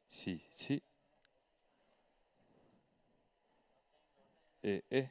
Sí, sí. E.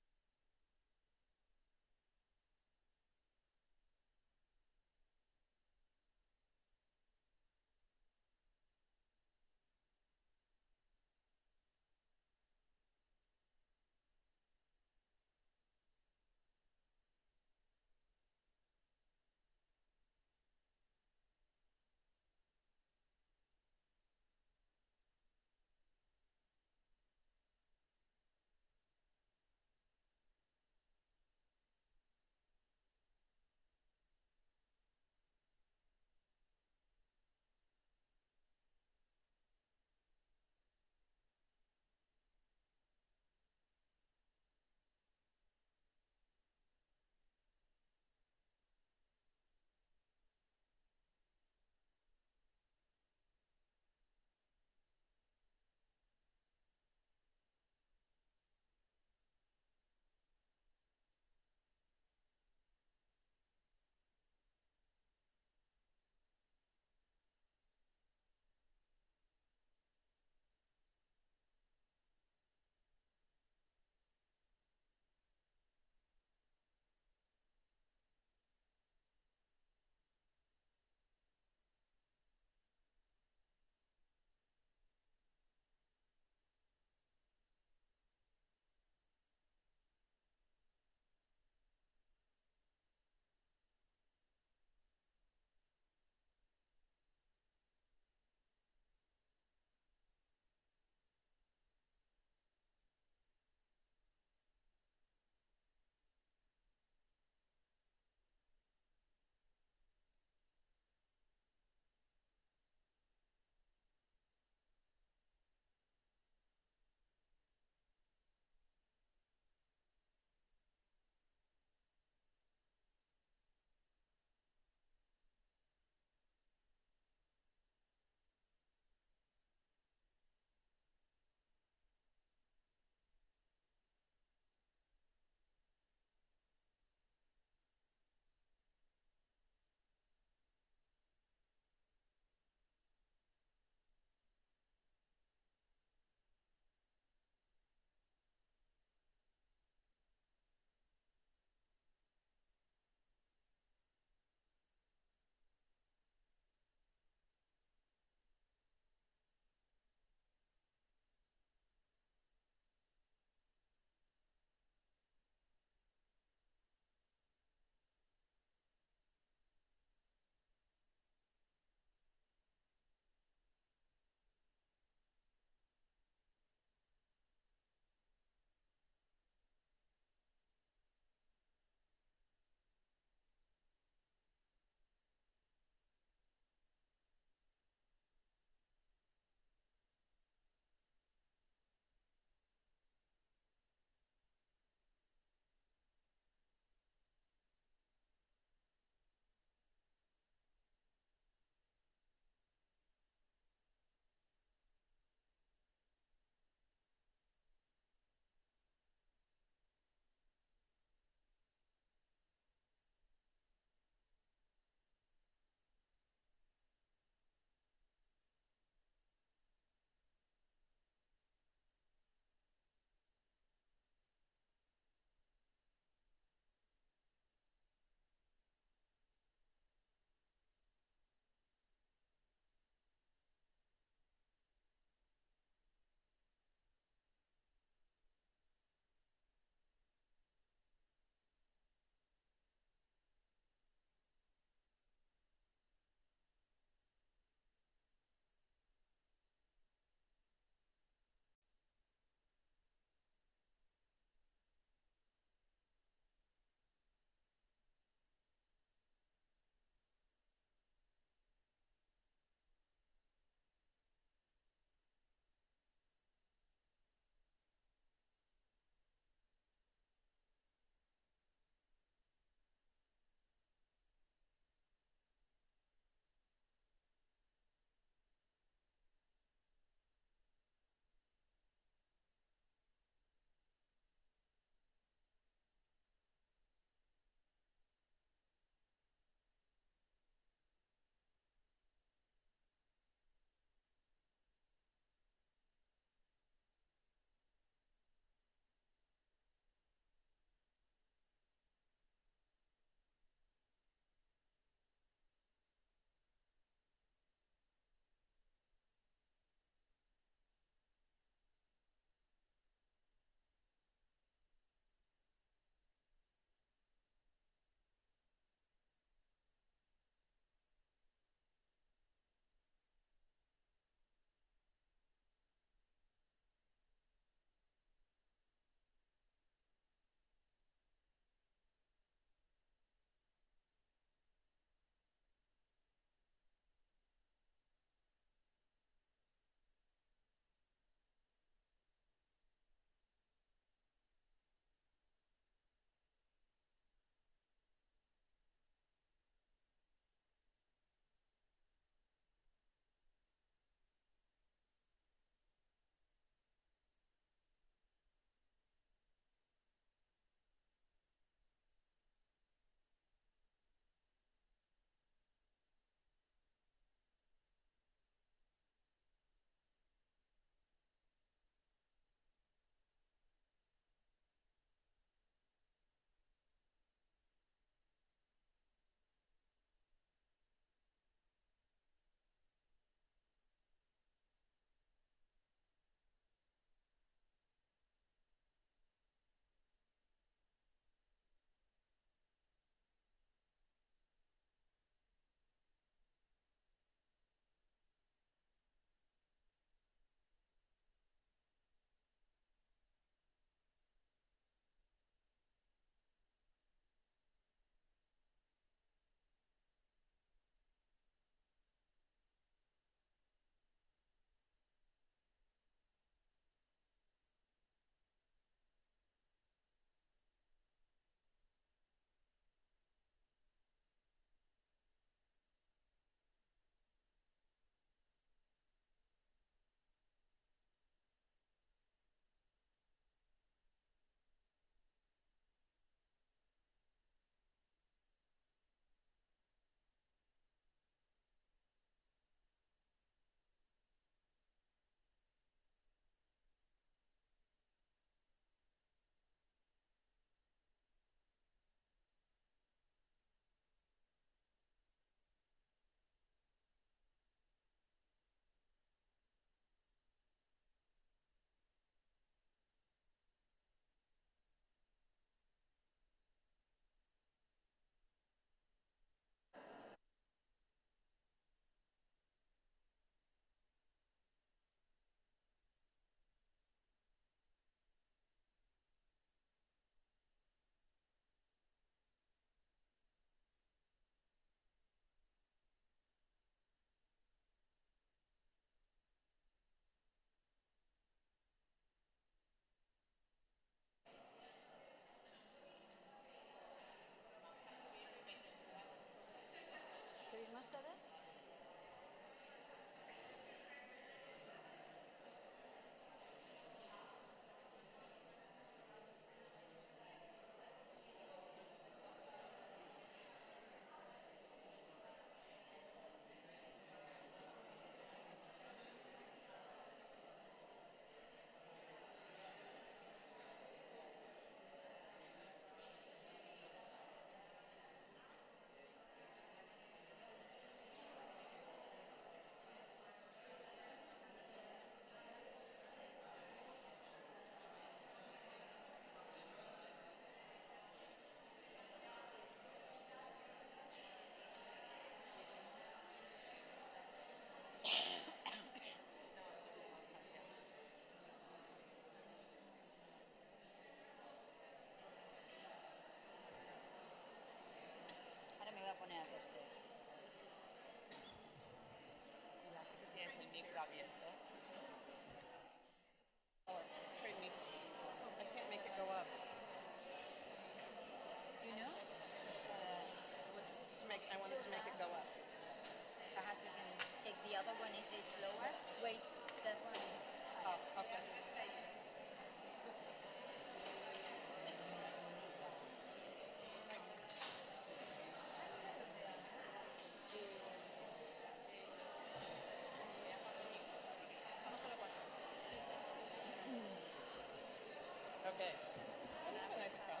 Okay. Can I have a nice cup?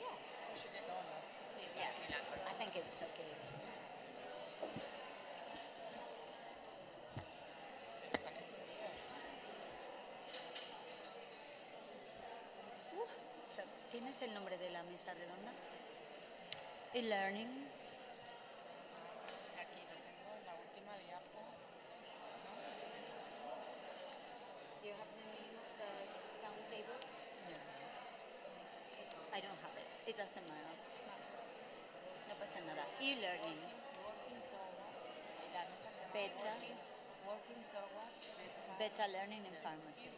Yeah. We should get going now. Yeah, I think it's okay. ¿Tienes el nombre de la mesa redonda? E-learning. Aquí lo tengo, la última diapo. Do you have the name of the round table? No. I don't have it. It doesn't matter. No pasa nada. E-learning. Working towards. La mesa se llama Beta. Working towards. Beta learning in pharmacy. Se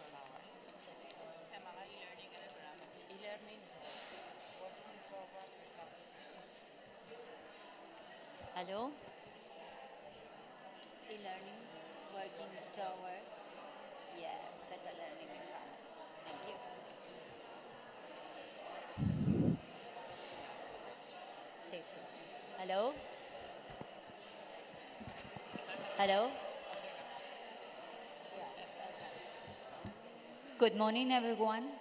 llamaba E-learning en el programa. E-learning. Working towards. Hello? E-learning, working towards, yeah, better learning in pharmacy. Thank you. Sí, sí. Hello? Hello? Good morning, everyone.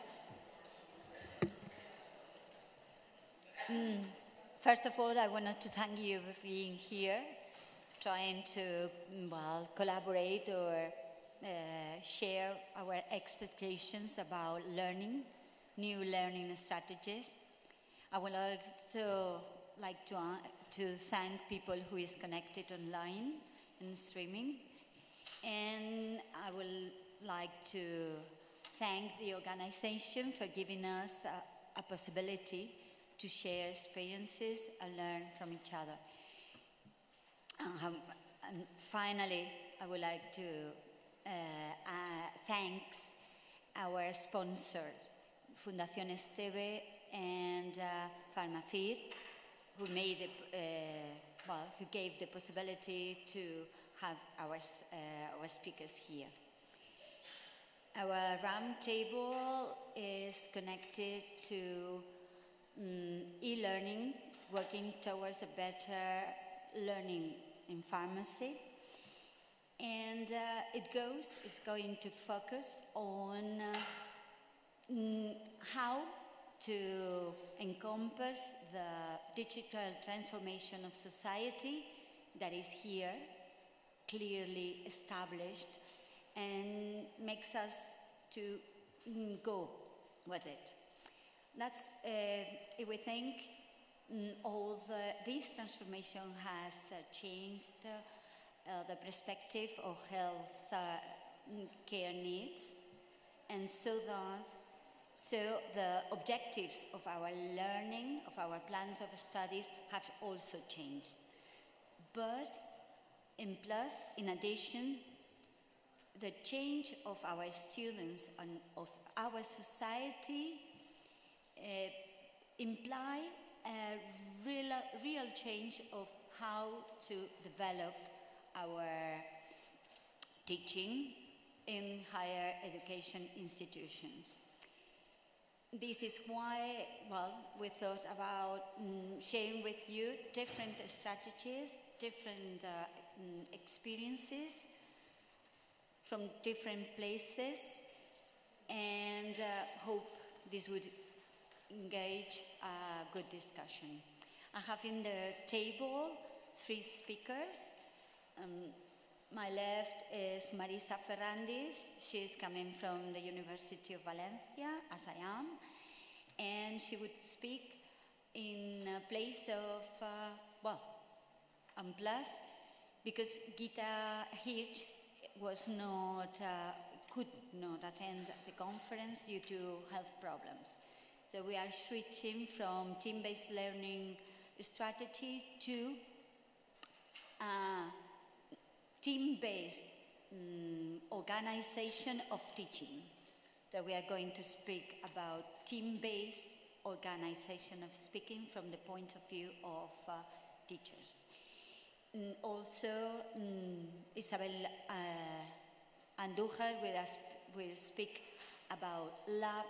First of all, I wanted to thank you for being here, trying to, collaborate or share our expectations about learning, new learning strategies. I would also like to thank people who is connected online and streaming. And I would like to thank the organization for giving us a possibility to share experiences and learn from each other. And finally, I would like to thank our sponsor, Fundación Esteve and Farmacia, who made who gave the possibility to have our speakers here. Our round table is connected to e-learning, working towards a better learning in pharmacy. And it's going to focus on how to encompass the digital transformation of society that is here, clearly established, and makes us to go with it. That's, if we think this transformation has changed the perspective of health care needs, and so the objectives of our learning, of our plans of studies have also changed. But in addition, the change of our students and of our society imply a real change of how to develop our teaching in higher education institutions. This is why, we thought about sharing with you different strategies, different experiences from different places, and hope this would engage a good discussion. I have in the table 3 speakers. My left is Marisa Ferrándiz. She's coming from the University of Valencia, as I am, and she would speak in place of, plus, because Geeta Hitch could not attend the conference due to health problems. So we are switching from team-based learning strategy to team-based organization of teaching. That we are going to speak about team-based organization of speaking from the point of view of teachers. Also, Isabel Andújar will speak about lab,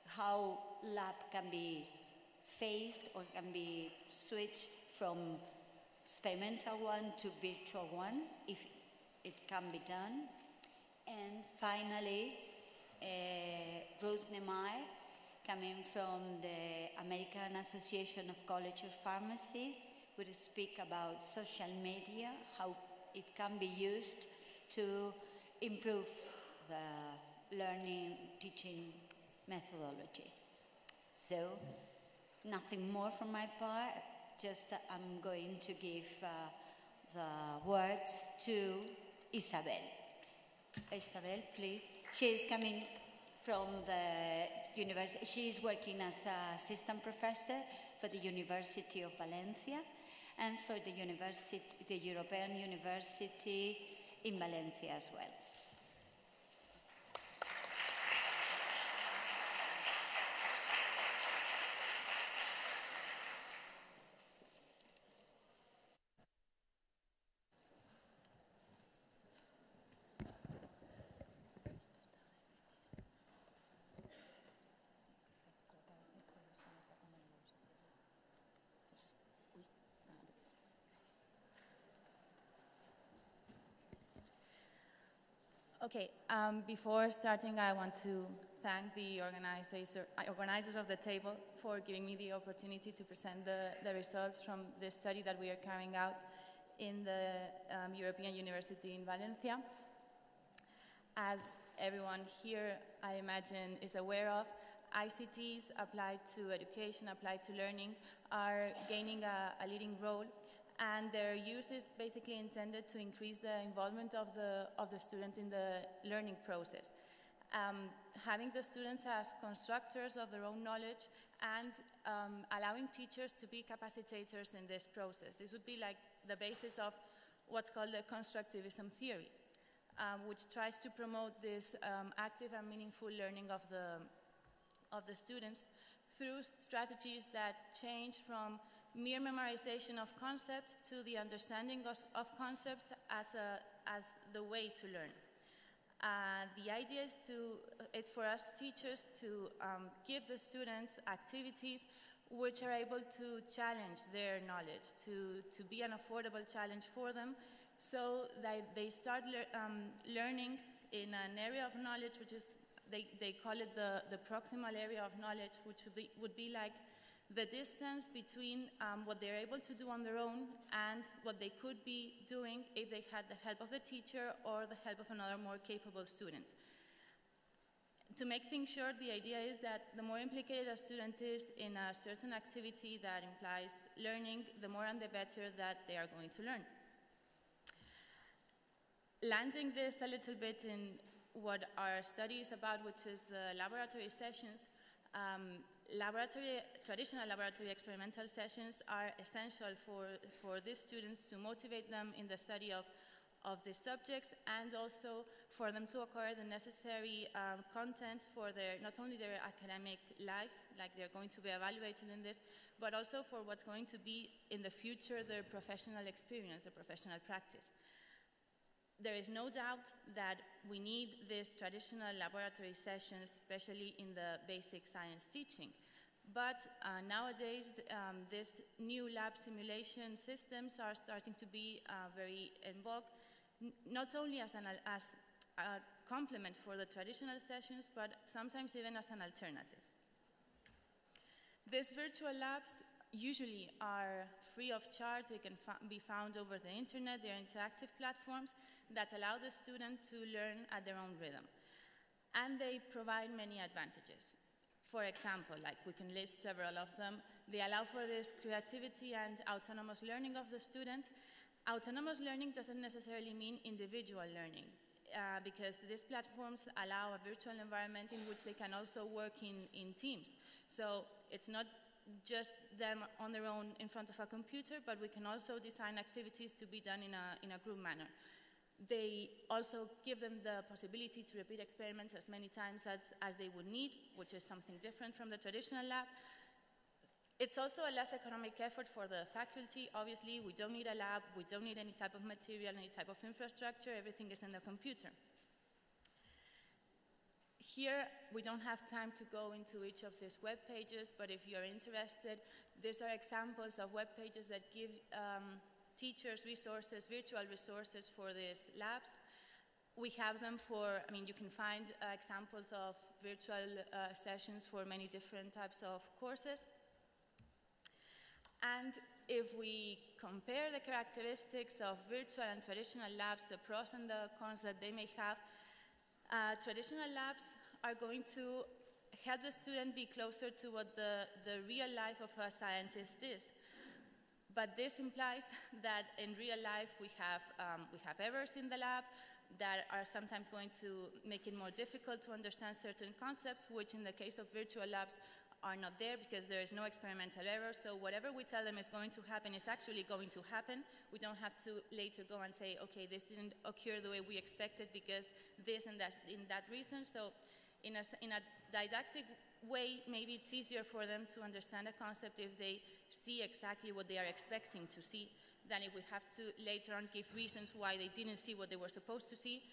how lab can be phased or can be switched from experimental one to virtual one, if it can be done. And finally, Rose Nemai coming from the American Association of College of Pharmacists, will speak about social media, how it can be used to improve the learning, teaching methodology. So, nothing more from my part, just I'm going to give the words to Isabel. Isabel, please. She is coming from the university. She is working as an assistant professor for the University of Valencia and for the European University in Valencia as well. Okay, before starting, I want to thank the organizers of the table for giving me the opportunity to present the results from the study that we are carrying out in the European University in Valencia. As everyone here, I imagine, is aware of, ICTs applied to education, applied to learning, are gaining a leading role, and their use is basically intended to increase the involvement of the student in the learning process. Having the students as constructors of their own knowledge and allowing teachers to be capacitators in this process. This would be like the basis of what's called the constructivism theory, which tries to promote this active and meaningful learning of the students through strategies that change from mere memorization of concepts to the understanding of concepts as the way to learn. The idea is for us teachers to give the students activities which are able to challenge their knowledge, to be an affordable challenge for them, so that they start learning in an area of knowledge which is, they call it the proximal area of knowledge, which would be like the distance between what they're able to do on their own and what they could be doing if they had the help of the teacher or the help of another more capable student. To make things short, the idea is that the more implicated a student is in a certain activity that implies learning, the more and the better that they are going to learn. Landing this a little bit in what our study is about, which is the laboratory sessions, traditional laboratory experimental sessions are essential for these students to motivate them in the study of the subjects, and also for them to acquire the necessary contents for not only their academic life, like they're going to be evaluated in this, but also for what's going to be in the future their professional experience, their professional practice. There is no doubt that we need these traditional laboratory sessions, especially in the basic science teaching. But nowadays, these new lab simulation systems are starting to be very in vogue, not only as a complement for the traditional sessions, but sometimes even as an alternative. These virtual labs usually are free of charge. They can be found over the internet. They're interactive platforms that allow the student to learn at their own rhythm. And they provide many advantages. For example, like we can list several of them, they allow for this creativity and autonomous learning of the student. Autonomous learning doesn't necessarily mean individual learning, because these platforms allow a virtual environment in which they can also work in teams. So it's not just them on their own in front of a computer, but we can also design activities to be done in a group manner. They also give them the possibility to repeat experiments as many times as they would need, which is something different from the traditional lab. It's also a less economic effort for the faculty. Obviously, we don't need a lab, we don't need any type of material, any type of infrastructure, everything is in the computer. Here, we don't have time to go into each of these web pages, but if you're interested, these are examples of web pages that give teachers resources, virtual resources for these labs. We have them for, I mean, you can find examples of virtual sessions for many different types of courses. And if we compare the characteristics of virtual and traditional labs, the pros and the cons that they may have, traditional labs are going to help the student be closer to what the real life of a scientist is. But this implies that in real life we have errors in the lab that are sometimes going to make it more difficult to understand certain concepts, which in the case of virtual labs are not there because there is no experimental error. So whatever we tell them is going to happen is actually going to happen. We don't have to later go and say, okay, this didn't occur the way we expected because this and that, in that reason. So in a didactic way, maybe it's easier for them to understand a concept if they see exactly what they are expecting to see than if we have to later on give reasons why they didn't see what they were supposed to see.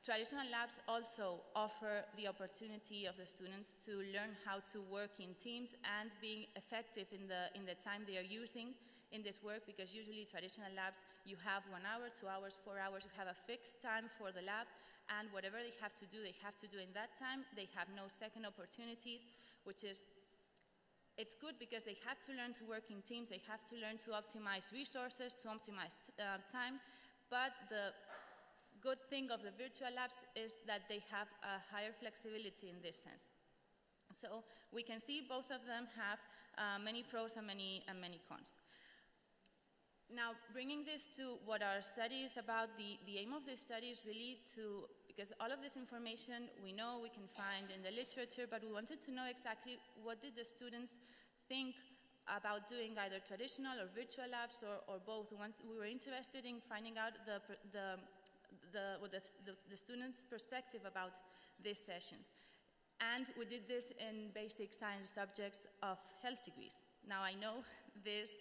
Traditional labs also offer the opportunity of the students to learn how to work in teams and being effective in the time they are using in this work, because usually traditional labs, you have 1 hour, 2 hours, 4 hours, you have a fixed time for the lab, and whatever they have to do in that time. They have no second opportunities, which is, it's good because they have to learn to work in teams, they have to learn to optimize resources, to optimize time, but the good thing of the virtual labs is that they have a higher flexibility in this sense. So we can see both of them have many pros and many cons. Now, bringing this to what our study is about, the aim of this study is really to, because all of this information we know we can find in the literature, but we wanted to know exactly what did the students think about doing either traditional or virtual labs or both. We were interested in finding out the students' perspective about these sessions. And we did this in basic science subjects of health degrees. Now, I know this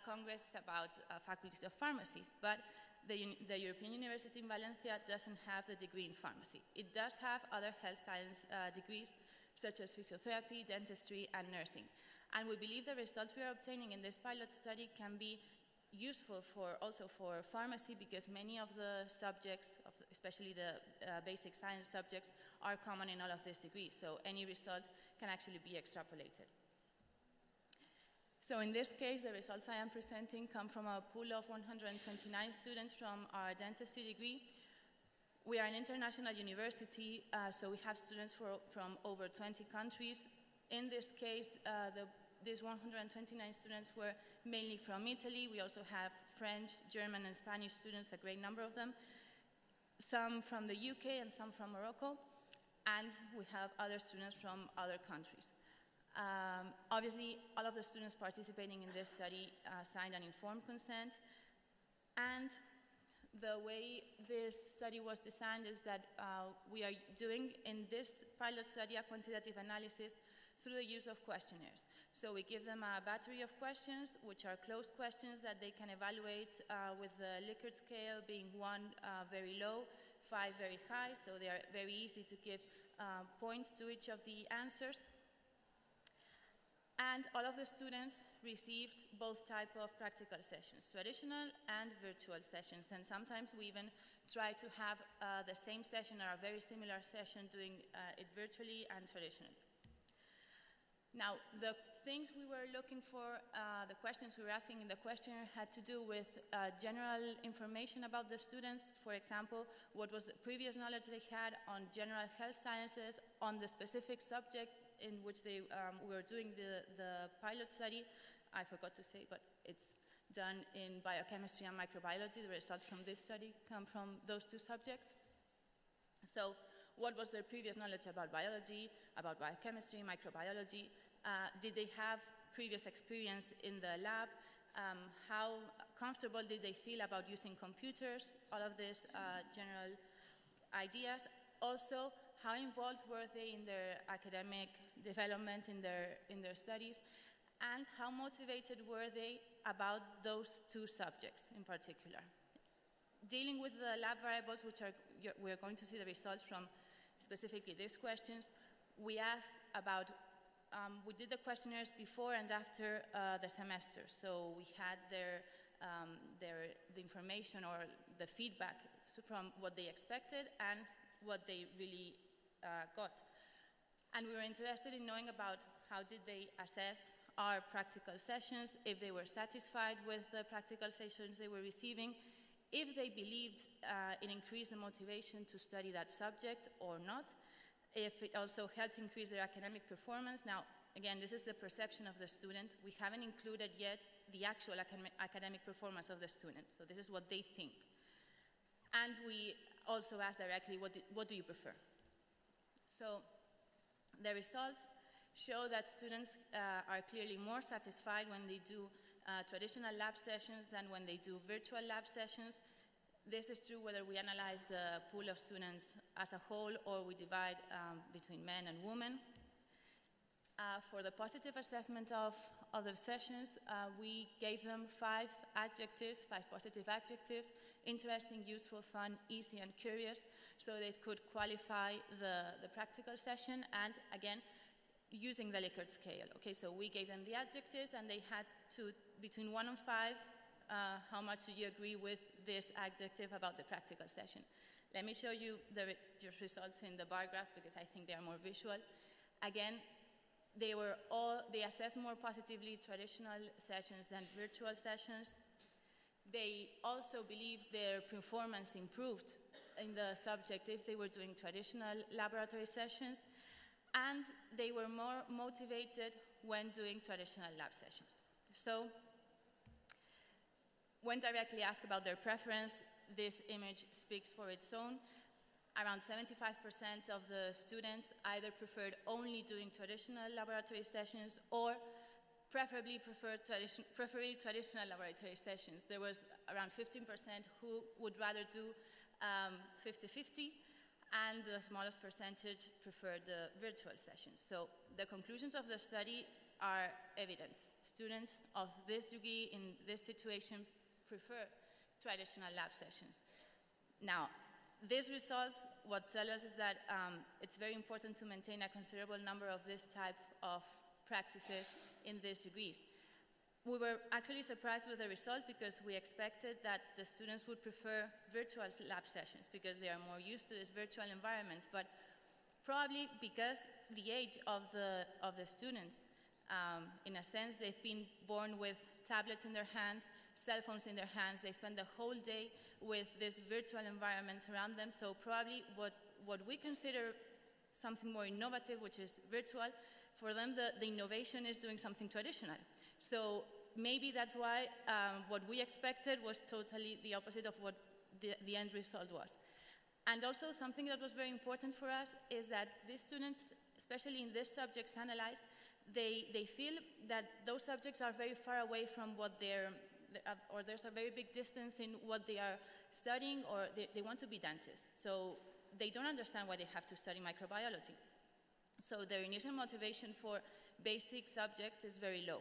Congress is about faculties of pharmacies, but the European University in Valencia doesn't have the degree in pharmacy. It does have other health science degrees, such as physiotherapy, dentistry, and nursing. And we believe the results we are obtaining in this pilot study can be useful also for pharmacy, because many of the subjects, especially the basic science subjects, are common in all of these degrees. So any result can actually be extrapolated. So in this case, the results I am presenting come from a pool of 129 students from our dentistry degree. We are an international university, so we have students from over 20 countries. In this case, these 129 students were mainly from Italy. We also have French, German, and Spanish students, a great number of them. Some from the UK and some from Morocco. And we have other students from other countries. Obviously, all of the students participating in this study signed an informed consent. And the way this study was designed is that we are doing in this pilot study a quantitative analysis through the use of questionnaires. So we give them a battery of questions, which are closed questions that they can evaluate with the Likert scale being 1 very low, 5 very high, so they are very easy to give points to each of the answers. And all of the students received both types of practical sessions, traditional and virtual sessions. And sometimes we even try to have the same session or a very similar session, doing it virtually and traditionally. Now, the things we were looking for, the questions we were asking in the questionnaire had to do with general information about the students. For example, what was the previous knowledge they had on general health sciences, on the specific subject in which they were doing the pilot study. I forgot to say, but it's done in biochemistry and microbiology. The results from this study come from those two subjects. So what was their previous knowledge about biology, about biochemistry, microbiology? Did they have previous experience in the lab? How comfortable did they feel about using computers? All of these general ideas. Also, how involved were they in their academic development, in their studies? And how motivated were they about those two subjects in particular? Dealing with the lab variables, which we're going to see the results from specifically these questions, we asked about, we did the questionnaires before and after the semester. So we had their the information or the feedback from what they expected and what they really got. And we were interested in knowing about how did they assess our practical sessions, if they were satisfied with the practical sessions they were receiving, if they believed it increased the motivation to study that subject or not, if it also helped increase their academic performance. Now, again, this is the perception of the student. We haven't included yet the actual academic performance of the student. So this is what they think. And we also asked directly, what do you prefer? So the results show that students are clearly more satisfied when they do traditional lab sessions than when they do virtual lab sessions. This is true whether we analyze the pool of students as a whole or we divide between men and women. For the positive assessment of the sessions, we gave them 5 adjectives, 5 positive adjectives: interesting, useful, fun, easy, and curious, so they could qualify the practical session, and again, using the Likert scale. Okay, so we gave them the adjectives, and they had to, between 1 and 5, how much do you agree with this adjective about the practical session? Let me show you the results in the bar graphs because I think they are more visual. Again, they assessed more positively traditional sessions than virtual sessions. They also believed their performance improved in the subject if they were doing traditional laboratory sessions, and they were more motivated when doing traditional lab sessions. So, when directly asked about their preference, this image speaks for its own. Around 75% of the students either preferred only doing traditional laboratory sessions or preferably traditional laboratory sessions. There was around 15% who would rather do 50-50, and the smallest percentage preferred the virtual sessions. So the conclusions of the study are evident. Students of this degree in this situation prefer traditional lab sessions. Now, these results, what tell us is that it's very important to maintain a considerable number of this type of practices in these degrees. We were actually surprised with the result because we expected that the students would prefer virtual lab sessions because they are more used to these virtual environments, but probably because the age of the students, in a sense, they've been born with tablets in their hands, cell phones in their hands. They spend the whole day with this virtual environments around them. So probably what we consider something more innovative, which is virtual, for them the innovation is doing something traditional. So maybe that's why what we expected was totally the opposite of what the end result was. And also something that was very important for us is that these students, especially in these subjects analyzed, they feel that those subjects are very far away from what or there's a very big distance in what they are studying, or they want to be dentists. So they don't understand why they have to study microbiology. So their initial motivation for basic subjects is very low.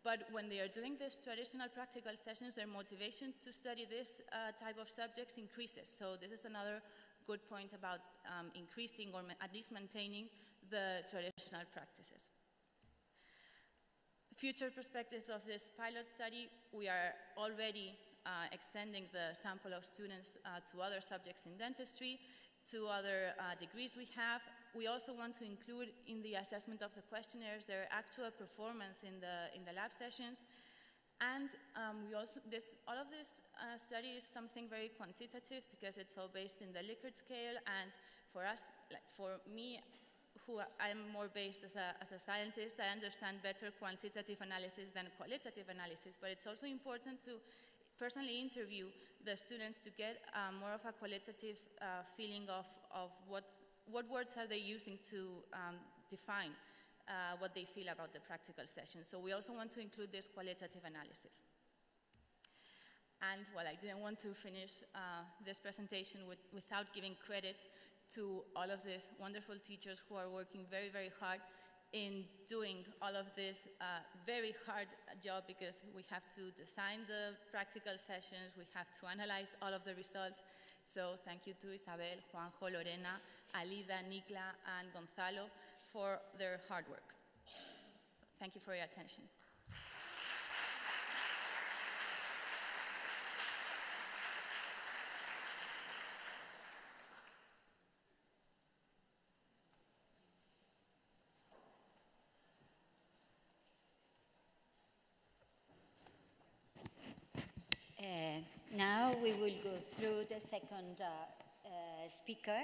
But when they are doing these traditional practical sessions, their motivation to study this type of subjects increases. So this is another good point about increasing or at least maintaining the traditional practices. Future perspectives of this pilot study, we are already extending the sample of students to other subjects in dentistry, to other degrees we have. We also want to include in the assessment of the questionnaires their actual performance in the lab sessions. And all of this study is something very quantitative because it's all based in the Likert scale. And for us, like for me, who I'm more based as a scientist, I understand better quantitative analysis than qualitative analysis. But it's also important to personally interview the students to get more of a qualitative feeling of what words are they using to define what they feel about the practical session. So we also want to include this qualitative analysis. And well, I didn't want to finish this presentation without giving credit to all of these wonderful teachers who are working very, very hard in doing all of this very hard job, because we have to design the practical sessions, we have to analyze all of the results. So thank you to Isabel, Juanjo, Lorena, Alida, Nikla, and Gonzalo for their hard work. So, thank you for your attention. Now we will go through the second speaker,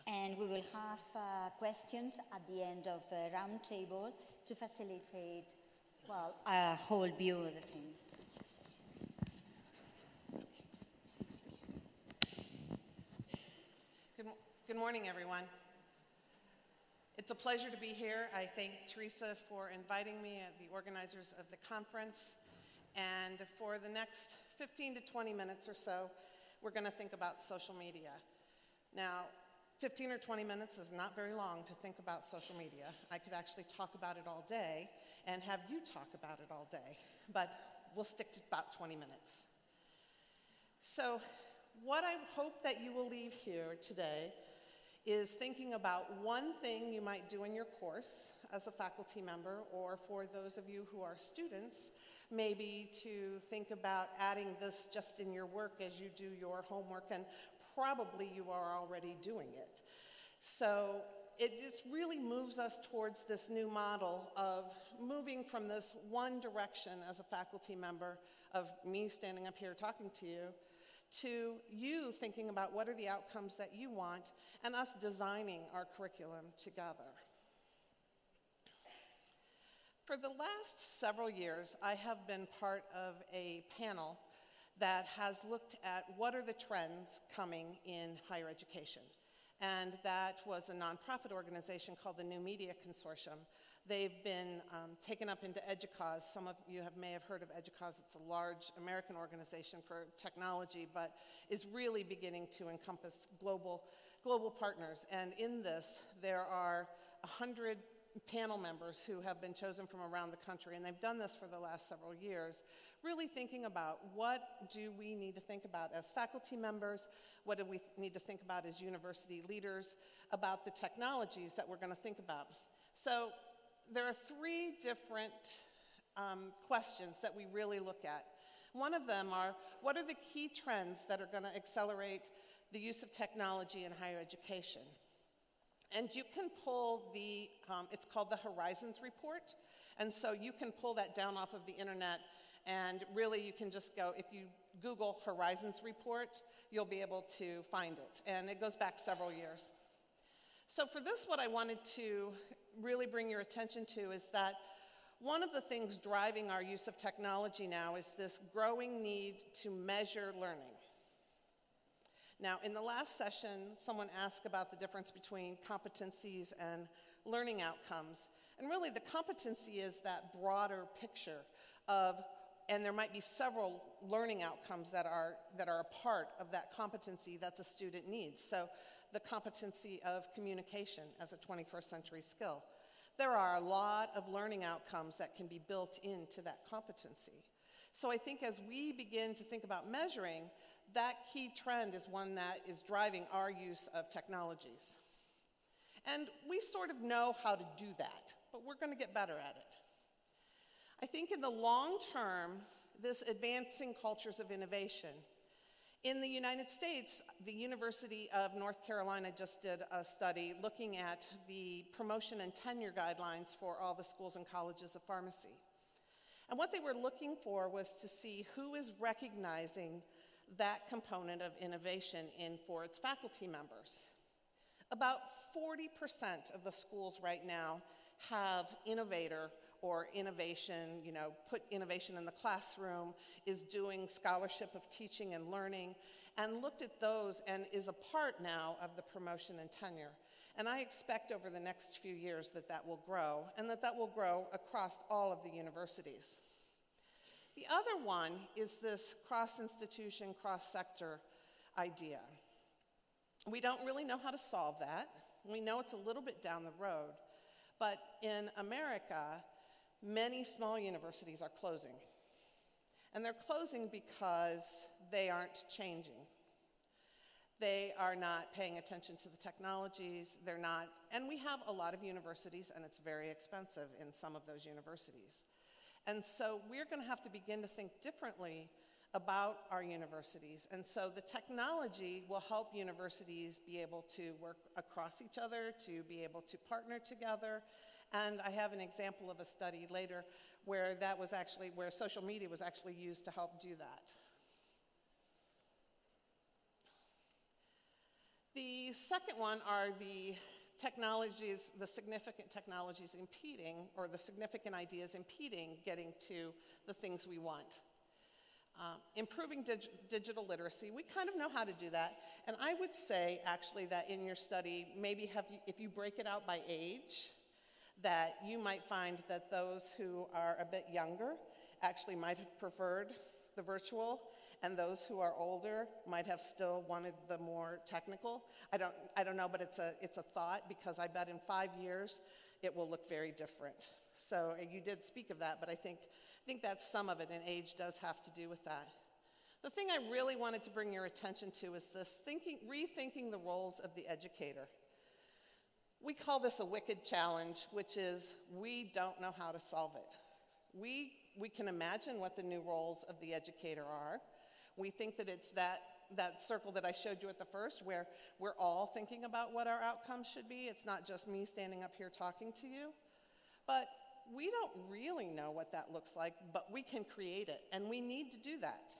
and we will have questions at the end of the round table to facilitate, well, a whole view of the thing. Good morning, everyone. It's a pleasure to be here. I thank Teresa for inviting me, the organizers of the conference. And for the next 15 to 20 minutes or so, we're going to think about social media. Now, 15 or 20 minutes is not very long to think about social media. I could actually talk about it all day and have you talk about it all day, but we'll stick to about 20 minutes. So what I hope that you will leave here today is thinking about one thing you might do in your course as a faculty member, or for those of you who are students, maybe to think about adding this just in your work as you do your homework, and probably you are already doing it. So it just really moves us towards this new model of moving from this one direction as a faculty member of me standing up here talking to you thinking about what are the outcomes that you want, and us designing our curriculum together. For the last several years, I have been part of a panel that has looked at what are the trends coming in higher education. And that was a nonprofit organization called the New Media Consortium. They've been taken up into EDUCAUSE. Some of you may have heard of EDUCAUSE. It's a large American organization for technology, but is really beginning to encompass global partners. And in this, there are 100 panel members who have been chosen from around the country, and they've done this for the last several years, really thinking about what do we need to think about as faculty members, what do we need to think about as university leaders, about the technologies that we're going to think about. So there are three different questions that we really look at. One of them are, what are the key trends that are going to accelerate the use of technology in higher education? And you can pull the, it's called the Horizons Report, and so you can pull that down off of the internet, and really you can just go, if you Google Horizons Report, you'll be able to find it, and it goes back several years. So for this, what I wanted to really bring your attention to is that one of the things driving our use of technology now is this growing need to measure learning. Now, in the last session, someone asked about the difference between competencies and learning outcomes. And really, the competency is that broader picture of, and there might be several learning outcomes that are a part of that competency that the student needs. So the competency of communication as a 21st century skill. There are a lot of learning outcomes that can be built into that competency. So I think as we begin to think about measuring, that key trend is one that is driving our use of technologies. And we sort of know how to do that, but we're going to get better at it. I think in the long term, this advancing cultures of innovation. In the United States, the University of North Carolina just did a study looking at the promotion and tenure guidelines for all the schools and colleges of pharmacy. And what they were looking for was to see who is recognizing that component of innovation for its faculty members. About 40% of the schools right now have innovator or innovation, put innovation in the classroom, is doing scholarship of teaching and learning, and looked at those and is a part now of the promotion and tenure. And I expect over the next few years that that will grow, and that will grow across all of the universities. The other one is this cross-institution, cross-sector idea. We don't really know how to solve that. We know it's a little bit down the road. But in America, many small universities are closing. And they're closing because they aren't changing. They are not paying attention to the technologies. They're not, and we have a lot of universities, and it's very expensive in some of those universities. And so we're going to have to begin to think differently about our universities. And so the technology will help universities be able to work across each other, to be able to partner together. And I have an example of a study later where that was actually, where social media was actually used to help do that. The second one are the technologies, the significant technologies impeding, or the significant ideas impeding getting to the things we want. Improving digital literacy, we kind of know how to do that. And I would say, actually, that in your study, maybe if you break it out by age, that you might find that those who are a bit younger actually might have preferred the virtual, and those who are older might have still wanted the more technical. I don't know, but it's a thought, because I bet in 5 years it will look very different. So you did speak of that, but I think that's some of it, and age does have to do with that. The thing I really wanted to bring your attention to is this rethinking the roles of the educator. We call this a wicked challenge, which is we don't know how to solve it. We can imagine what the new roles of the educator are. We think that it's that circle that I showed you at the first, where we're all thinking about what our outcomes should be. It's not just me standing up here talking to you. But we don't really know what that looks like, but we can create it, and we need to do that.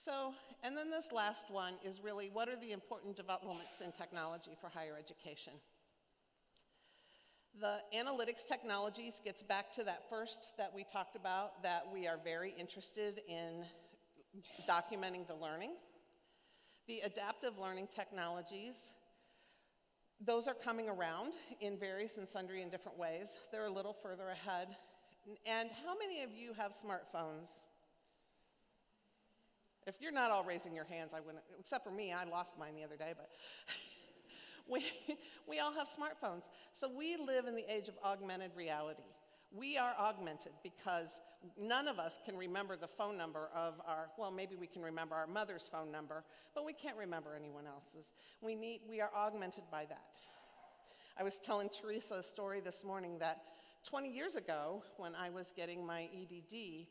So, and then this last one is really, what are the important developments in technology for higher education? The analytics technologies gets back to that first that we talked about, that we are very interested in documenting the learning. The adaptive learning technologies, those are coming around in various and sundry and different ways. They're a little further ahead. And how many of you have smartphones? If you're not all raising your hands, I wouldn't, except for me, I lost mine the other day, but we all have smartphones. So we live in the age of augmented reality. We are augmented because none of us can remember the phone number of well, maybe we can remember our mother's phone number, but we can't remember anyone else's. We are augmented by that. I was telling Teresa a story this morning that 20 years ago, when I was getting my EDD,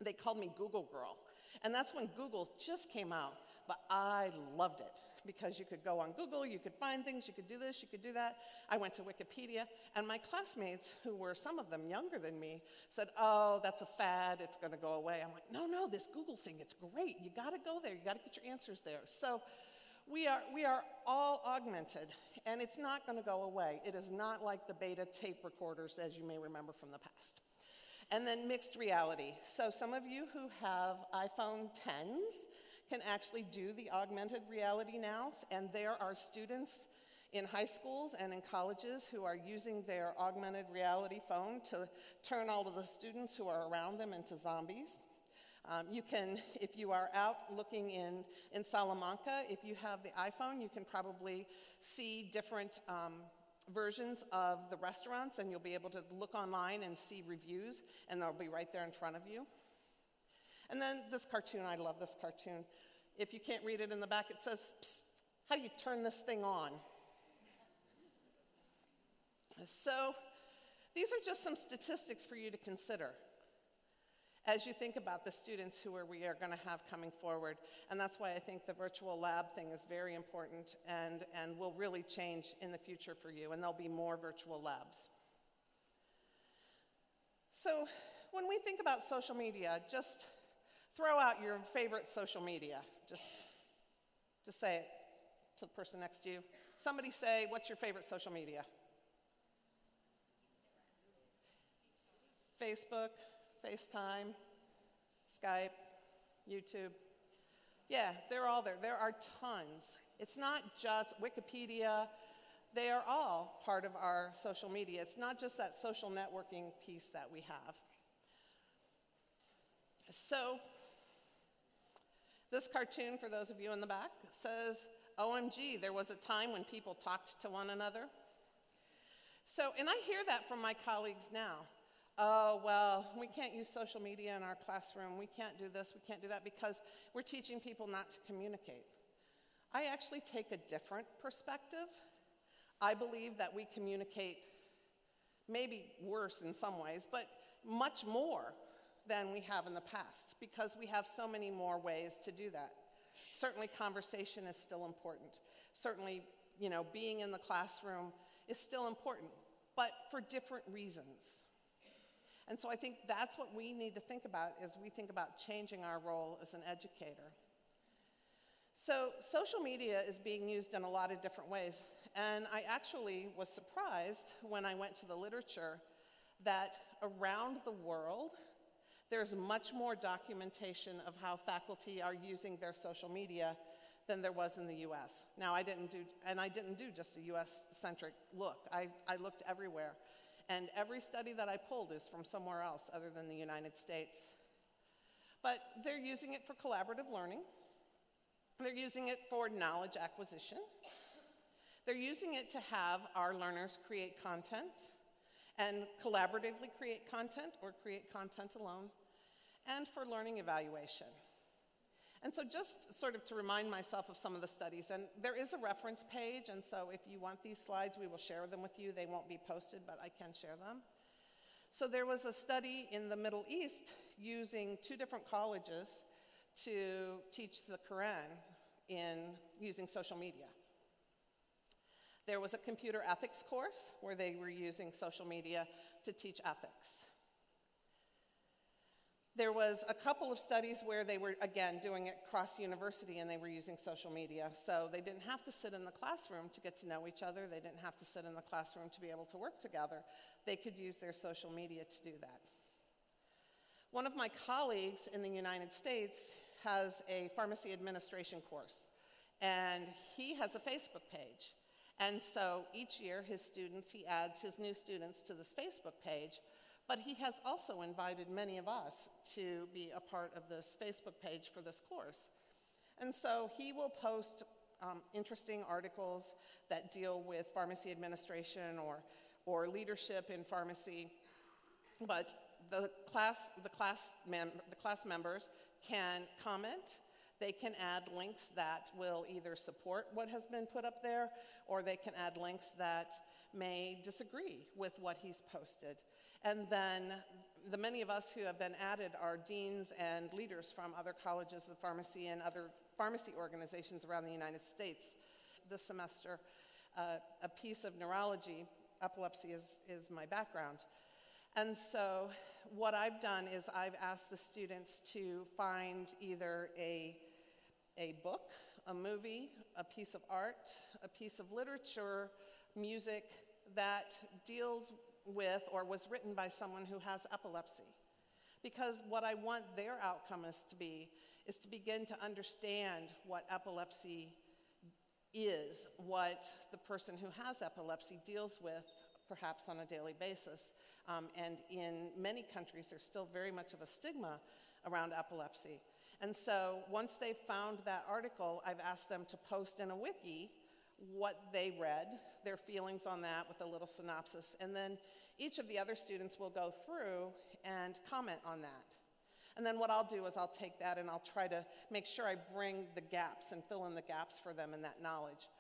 they called me Google Girl. And that's when Google just came out, but I loved it, because you could go on Google, you could find things, you could do this, you could do that. I went to Wikipedia, and my classmates, who were some of them younger than me, said, oh, that's a fad, it's gonna go away. I'm like, no, this Google thing, it's great. You gotta go there, you gotta get your answers there. So we are all augmented, and it's not gonna go away. It is not like the beta tape recorders, as you may remember from the past. And then mixed reality. So some of you who have iPhone 10s can actually do the augmented reality now, and there are students in high schools and in colleges who are using their augmented reality phone to turn all of the students who are around them into zombies. You can, if you are out looking in Salamanca, if you have the iPhone, you can probably see different versions of the restaurants, and you'll be able to look online and see reviews, and they'll be right there in front of you. And then this cartoon, I love this cartoon. If you can't read it in the back, it says, psst, how do you turn this thing on? So these are just some statistics for you to consider as you think about the students who we are going to have coming forward. And that's why I think the virtual lab thing is very important and will really change in the future for you, and there'll be more virtual labs. So when we think about social media, just throw out your favorite social media. Just say it to the person next to you. Somebody say, what's your favorite social media? Facebook, FaceTime, Skype, YouTube. Yeah, they're all there. There are tons. It's not just Wikipedia. They are all part of our social media. It's not just that social networking piece that we have. So this cartoon, for those of you in the back, says, OMG, there was a time when people talked to one another. So, and I hear that from my colleagues now. Oh, well, we can't use social media in our classroom. We can't do this, we can't do that, because we're teaching people not to communicate. I actually take a different perspective. I believe that we communicate maybe worse in some ways, but much more than we have in the past, because we have so many more ways to do that. Certainly conversation is still important. Certainly, being in the classroom is still important, but for different reasons. And so I think that's what we need to think about as we think about changing our role as an educator. So social media is being used in a lot of different ways. And I actually was surprised when I went to the literature that around the world, there's much more documentation of how faculty are using their social media than there was in the US. Now, I didn't do just a US-centric look. I looked everywhere. And every study that I pulled is from somewhere else other than the United States. But they're using it for collaborative learning. They're using it for knowledge acquisition. They're using it to have our learners create content and collaboratively create content or create content alone, and for learning evaluation. And so just sort of to remind myself of some of the studies, and there is a reference page, and so if you want these slides, we will share them with you. They won't be posted, but I can share them. So there was a study in the Middle East using 2 different colleges to teach the Quran using social media. There was a computer ethics course where they were using social media to teach ethics. There was a couple of studies where they were, again, doing it cross-university and they were using social media. So they didn't have to sit in the classroom to get to know each other. They didn't have to sit in the classroom to be able to work together. They could use their social media to do that. One of my colleagues in the United States has a pharmacy administration course, and he has a Facebook page. And so each year, he adds his new students to this Facebook page, but he has also invited many of us to be a part of this Facebook page for this course. And so he will post interesting articles that deal with pharmacy administration or leadership in pharmacy, but the class members can comment. They can add links that will either support what has been put up there, or they can add links that may disagree with what he's posted. And then the many of us who have been added are deans and leaders from other colleges of pharmacy and other pharmacy organizations around the United States. This semester, a piece of neurology, epilepsy is my background. And so what I've done is I've asked the students to find either a book, a movie, a piece of art, a piece of literature, music that deals with or was written by someone who has epilepsy. Because what I want their outcome is to begin to understand what epilepsy is, what the person who has epilepsy deals with perhaps on a daily basis. And in many countries, there's still very much of a stigma around epilepsy. And so once they've found that article, I've asked them to post in a wiki what they read, their feelings on that with a little synopsis. And then each of the other students will go through and comment on that. And then what I'll do is I'll take that and I'll try to make sure I bring the gaps and fill in the gaps for them in that knowledge.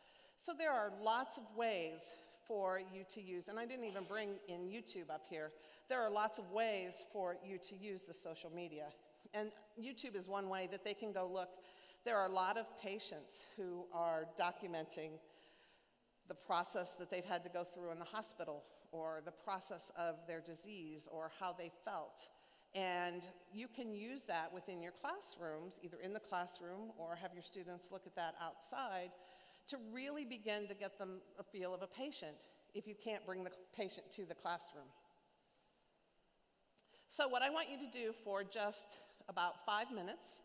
So there are lots of ways for you to use, and I didn't even bring in YouTube up here. There are lots of ways for you to use the social media. And YouTube is one way that they can go look. There are a lot of patients who are documenting the process that they've had to go through in the hospital, or the process of their disease, or how they felt. And you can use that within your classrooms, either in the classroom or have your students look at that outside, to really begin to get them a feel of a patient if you can't bring the patient to the classroom. So what I want you to do for just about 5 minutes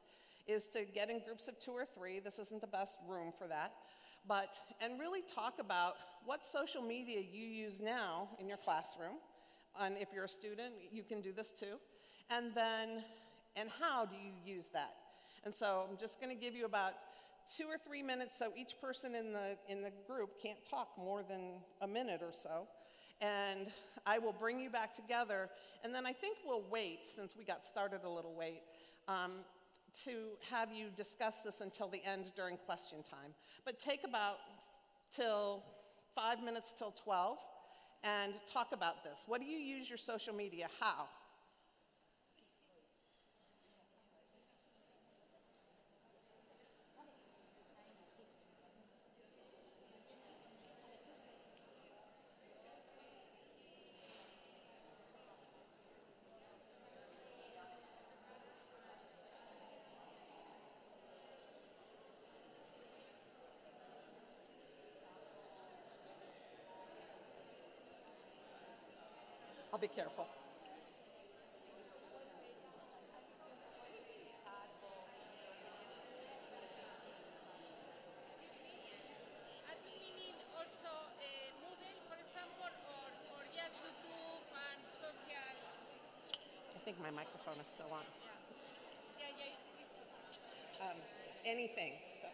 is to get in groups of 2 or 3. This isn't the best room for that. And really talk about what social media you use now in your classroom. And if you're a student, you can do this too. And how do you use that? And so I'm just going to give you about 2 or 3 minutes, so each person in the group can't talk more than a minute or so. And I will bring you back together, and then I think we'll wait, since we got started a little late, to have you discuss this until the end during question time. But take about till 5 minutes till 12 and talk about this. What do you use your social media? How? I'll be careful. I think my microphone is still on. Anything. So.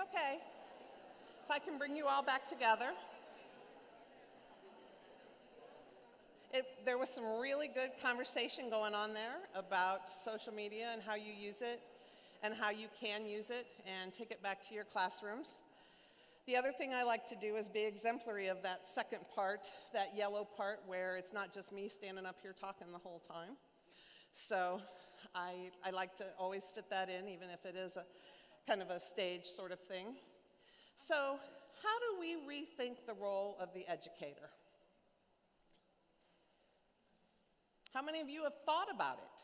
Okay, if I can bring you all back together. There was some really good conversation going on there about social media and how you use it and how you can use it and take it back to your classrooms. The other thing I like to do is be exemplary of that second part, that yellow part where it's not just me standing up here talking the whole time. So I like to always fit that in, even if it is a kind of a stage sort of thing. So how do we rethink the role of the educator? How many of you have thought about it?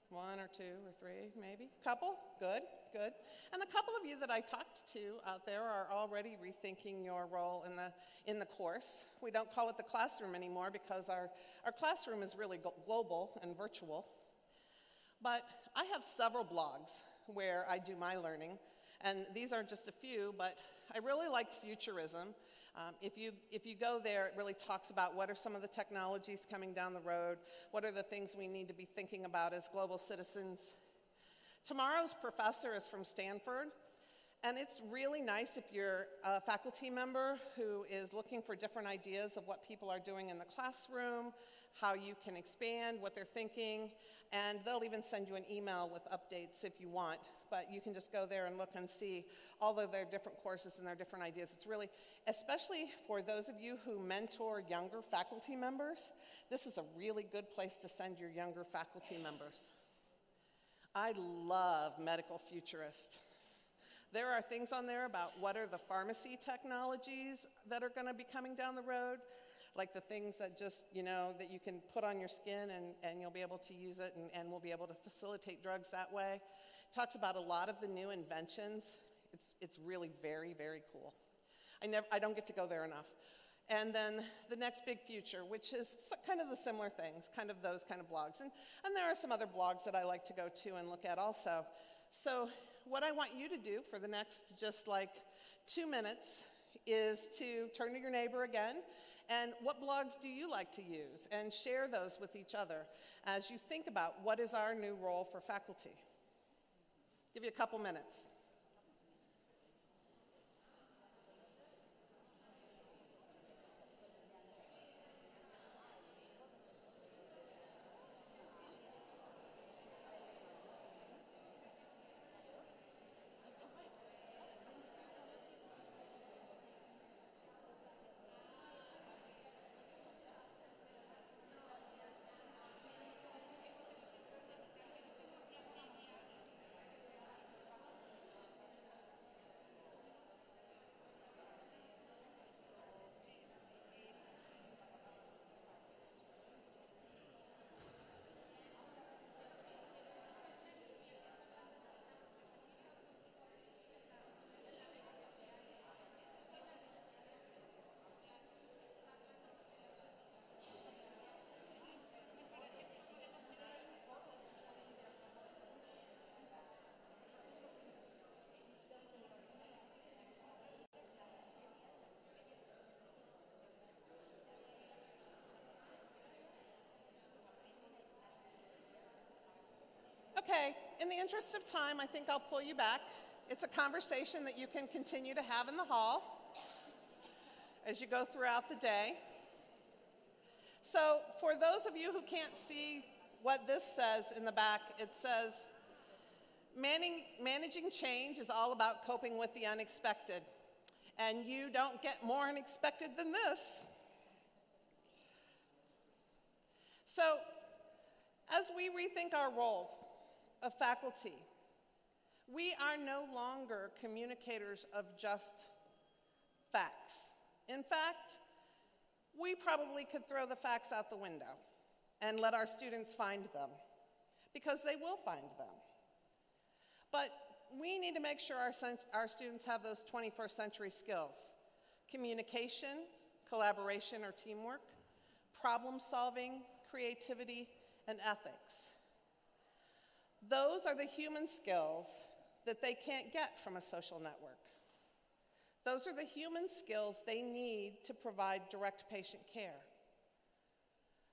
One or two or three, maybe? Couple? Good, good. And a couple of you that I talked to out there are already rethinking your role in the course. We don't call it the classroom anymore because our classroom is really global and virtual. But I have several blogs where I do my learning, and these are just a few, but I really like futurism. If you go there, it really talks about what are some of the technologies coming down the road, what are the things we need to be thinking about as global citizens. Tomorrow's professor is from Stanford, and it's really nice if you're a faculty member who is looking for different ideas of what people are doing in the classroom, how you can expand what they're thinking, and they'll even send you an email with updates if you want, but you can just go there and look and see all of their different courses and their different ideas. It's really, especially for those of you who mentor younger faculty members, this is a really good place to send your younger faculty members. I love Medical Futurist. There are things on there about what are the pharmacy technologies that are going to be coming down the road, like the things that just, you know, that you can put on your skin and you'll be able to use it and we'll be able to facilitate drugs that way. It talks about a lot of the new inventions. It's really very, very cool. I don't get to go there enough. And then the next big future, which is kind of the similar things, kind of those kind of blogs. And there are some other blogs that I like to go to and look at also. So what I want you to do for the next just like 2 minutes is to turn to your neighbor again, and what blogs do you like to use, and share those with each other as you think about what is our new role for faculty. Give you a couple minutes. Okay, in the interest of time, I think I'll pull you back. It's a conversation that you can continue to have in the hall as you go throughout the day. So for those of you who can't see what this says in the back, it says, managing change is all about coping with the unexpected. And you don't get more unexpected than this. So as we rethink our roles of faculty, we are no longer communicators of just facts. In fact, we probably could throw the facts out the window and let our students find them, because they will find them. But we need to make sure our students have those 21st century skills: communication, collaboration or teamwork, problem solving, creativity, and ethics. Those are the human skills that they can't get from a social network. Those are the human skills they need to provide direct patient care.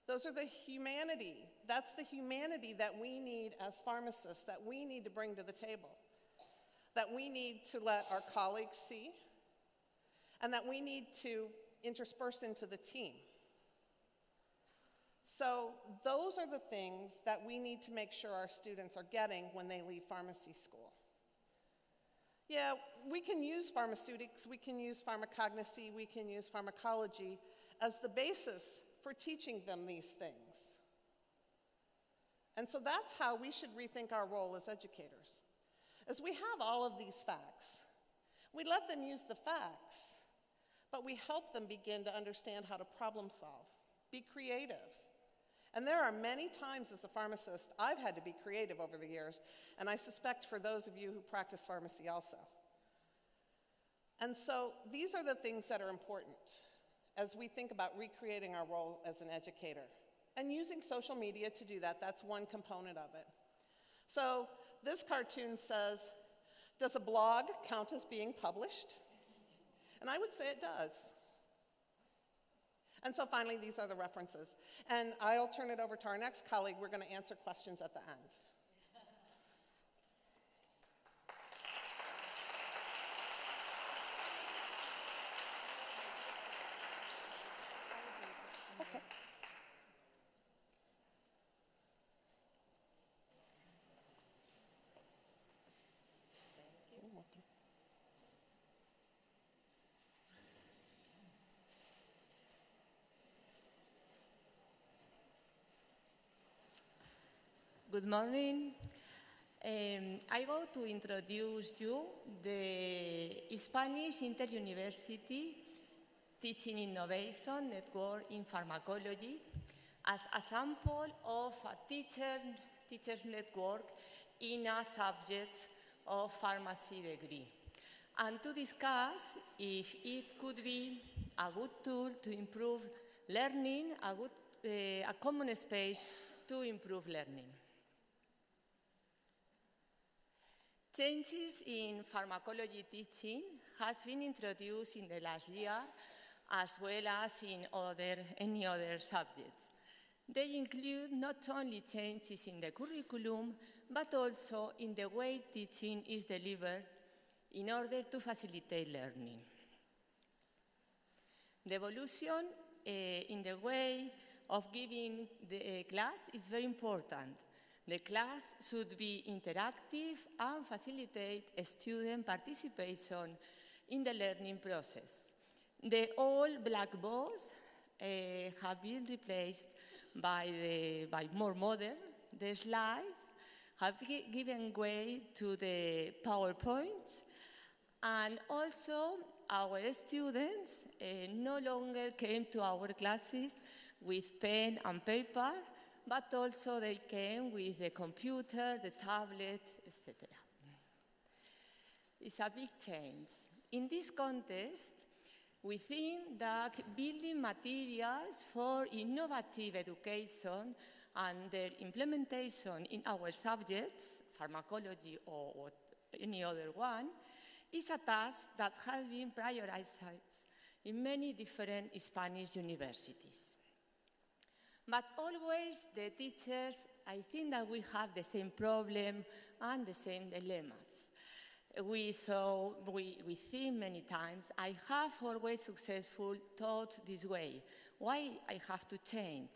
Those are the humanity. That's the humanity that we need as pharmacists, that we need to bring to the table, that we need to let our colleagues see, and that we need to intersperse into the team. So those are the things that we need to make sure our students are getting when they leave pharmacy school. Yeah, we can use pharmaceutics, we can use pharmacognosy, we can use pharmacology as the basis for teaching them these things. And so that's how we should rethink our role as educators. As we have all of these facts, we let them use the facts, but we help them begin to understand how to problem solve, be creative. And there are many times as a pharmacist I've had to be creative over the years, and I suspect for those of you who practice pharmacy also. And so these are the things that are important as we think about recreating our role as an educator. And using social media to do that, that's one component of it. So this cartoon says, does a blog count as being published? And I would say it does. And so finally, these are the references. And I'll turn it over to our next colleague. We're going to answer questions at the end. Okay. Good morning. I go to introduce you the Spanish Inter-University Teaching Innovation Network in Pharmacology as a sample of a teacher's network in a subject of pharmacy degree, and to discuss if it could be a good tool to improve learning, a common space to improve learning. Changes in pharmacology teaching has been introduced in the last year, as well as in any other subjects. They include not only changes in the curriculum, but also in the way teaching is delivered in order to facilitate learning. The evolution in the way of giving the class is very important. The class should be interactive and facilitate student participation in the learning process. The old blackboards have been replaced by more modern. The slides have given way to the PowerPoint, and also our students no longer came to our classes with pen and paper, but also they came with the computer, the tablet, etc. It's a big change. In this context, we think that building materials for innovative education and their implementation in our subjects, pharmacology or any other one, is a task that has been prioritized in many different Spanish universities. But always the teachers, I think that we have the same problem and the same dilemmas. We think many times, I have always successfully taught this way. Why I have to change?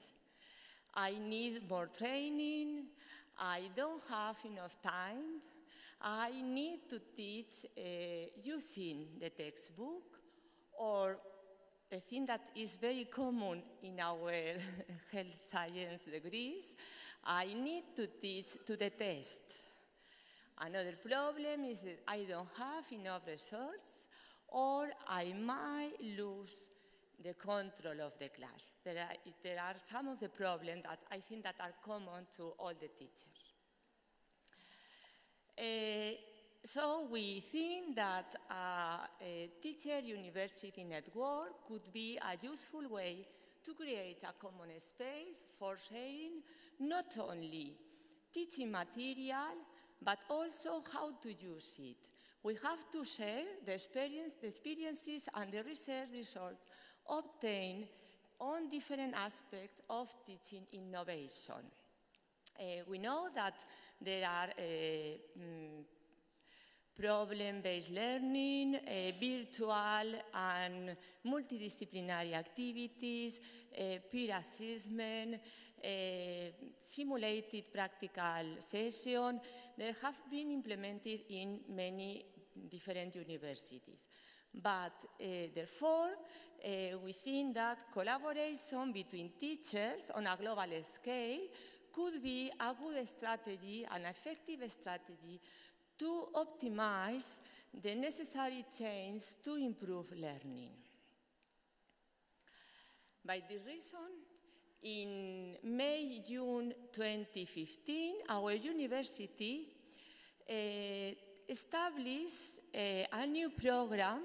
I need more training. I don't have enough time. I need to teach using the textbook, or the thing that is very common in our health science degrees, I need to teach to the test. Another problem is that I don't have enough resources, or I might lose the control of the class. There are some of the problems that I think that are common to all the teachers. So we think that a teacher-university network could be a useful way to create a common space for sharing not only teaching material, but also how to use it. We have to share the experiences and the research results obtained on different aspects of teaching innovation. We know that there are problem-based learning, virtual and multidisciplinary activities, peer assessment, simulated practical sessions that have been implemented in many different universities. But therefore, we think that collaboration between teachers on a global scale could be a good strategy, an effective strategy to optimize the necessary change to improve learning. By this reason, in May-June 2015, our university established a new program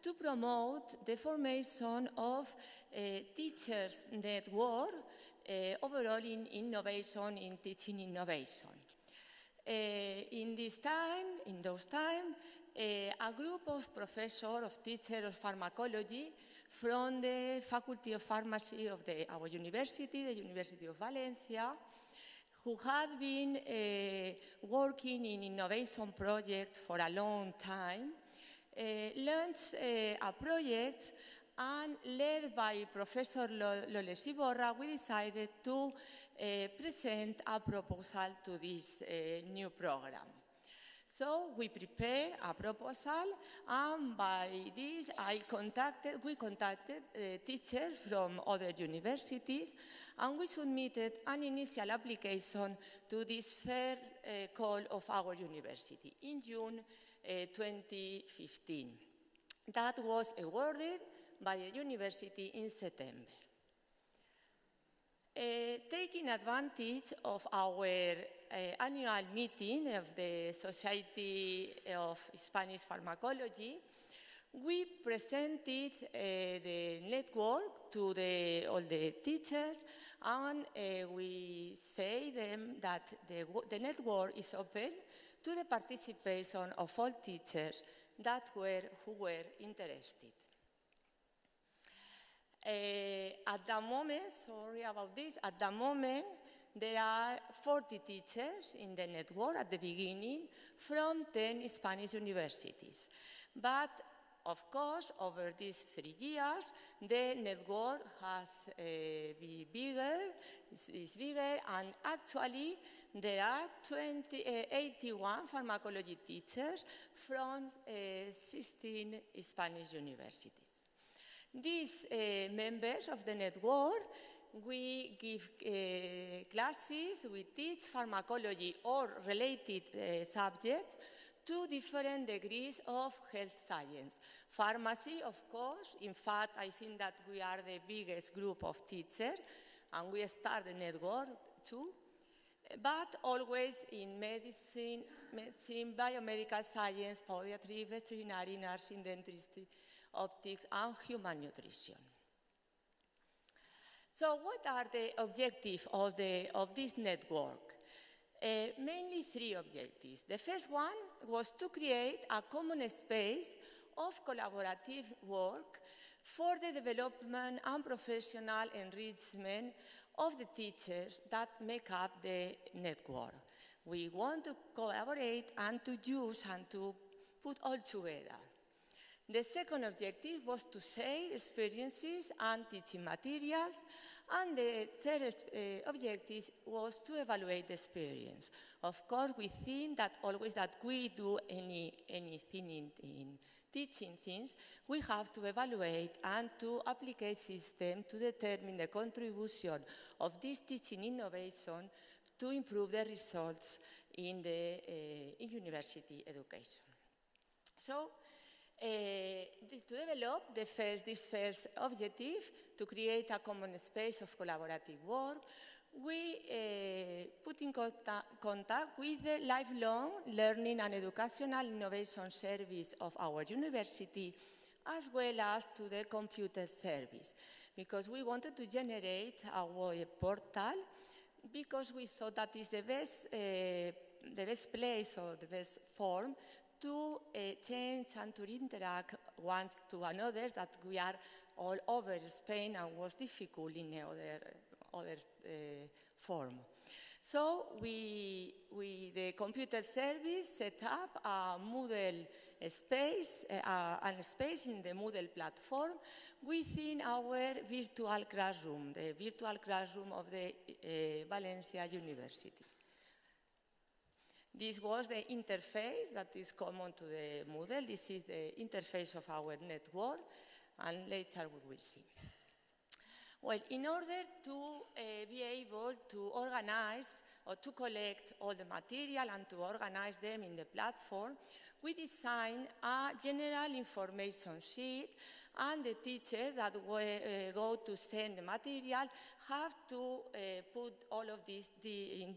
to promote the formation of a teachers' network overall in innovation, in teaching innovation. In those times, a group of professors, of teachers of pharmacology from the Faculty of Pharmacy of our university, the University of Valencia, who had been working in innovation projects for a long time, launched a project, and led by Professor Loles Iborra, we decided to present a proposal to this new program. So we prepared a proposal, and by this we contacted teachers from other universities, and we submitted an initial application to this first call of our university in June 2015. That was awarded by the university in September. Taking advantage of our annual meeting of the Society of Spanish Pharmacology, we presented the network to all the teachers, and we say them that the network is open to the participation of all teachers who were interested. At the moment, sorry about this, at the moment there are 40 teachers in the network at the beginning from 10 Spanish universities. But of course, over these 3 years, the network has been bigger, is bigger, and actually there are 81 pharmacology teachers from 16 Spanish universities. These members of the network, we give classes, we teach pharmacology or related subjects to different degrees of health science. Pharmacy, of course, in fact, I think that we are the biggest group of teachers, and we start the network too, but always in medicine, biomedical science, podiatry, veterinary, nursing, dentistry, optics, and human nutrition. So what are the objectives of this network? Mainly 3 objectives. The first one was to create a common space of collaborative work for the development and professional enrichment of the teachers that make up the network. We want to collaborate and to use and to put all together. The second objective was to share experiences and teaching materials, and the third objective was to evaluate the experience. Of course, we think that always that we do anything in teaching things, we have to evaluate and to apply system to determine the contribution of this teaching innovation to improve the results in university education. So, to develop this first objective, to create a common space of collaborative work, we put in contact with the lifelong learning and educational innovation service of our university, as well as to the computer service, because we wanted to generate a web portal, because we thought that is the best place or the best form to change and to interact one to another, that we are all over Spain and was difficult in other form. So the computer service set up a Moodle space, a space in the Moodle platform within our virtual classroom, the virtual classroom of the Valencia University. This was the interface that is common to the Moodle. This is the interface of our network, and later we will see. Well, in order to be able to organize or to collect all the material and to organize them in the platform, we designed a general information sheet, and the teachers that go to send the material have to put all of this in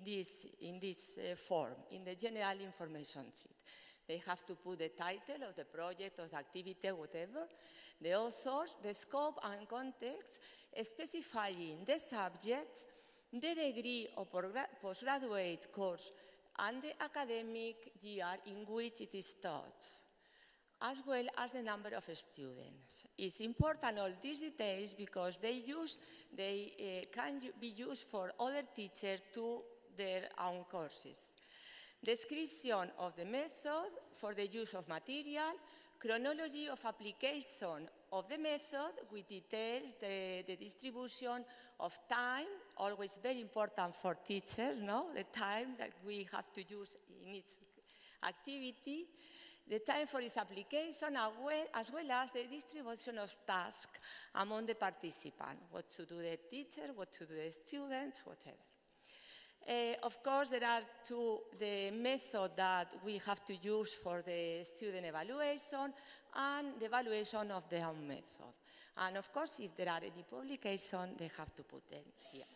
this form, in the general information sheet. They have to put the title of the project, of the activity, whatever, the authors, the scope and context, specifying the subject, the degree or postgraduate course, and the academic year in which it is taught. as well as the number of students. It's important all these details because they can be used for other teachers to their own courses. Description of the method for the use of material, chronology of application of the method with details, the distribution of time, always very important for teachers, no? The time that we have to use in each activity, the time for its application, as well as the distribution of tasks among the participants, what to do the teacher, what to do the students, whatever. Of course, there are the method that we have to use for the student evaluation and the evaluation of their own method. And of course, if there are any publications, they have to put them here.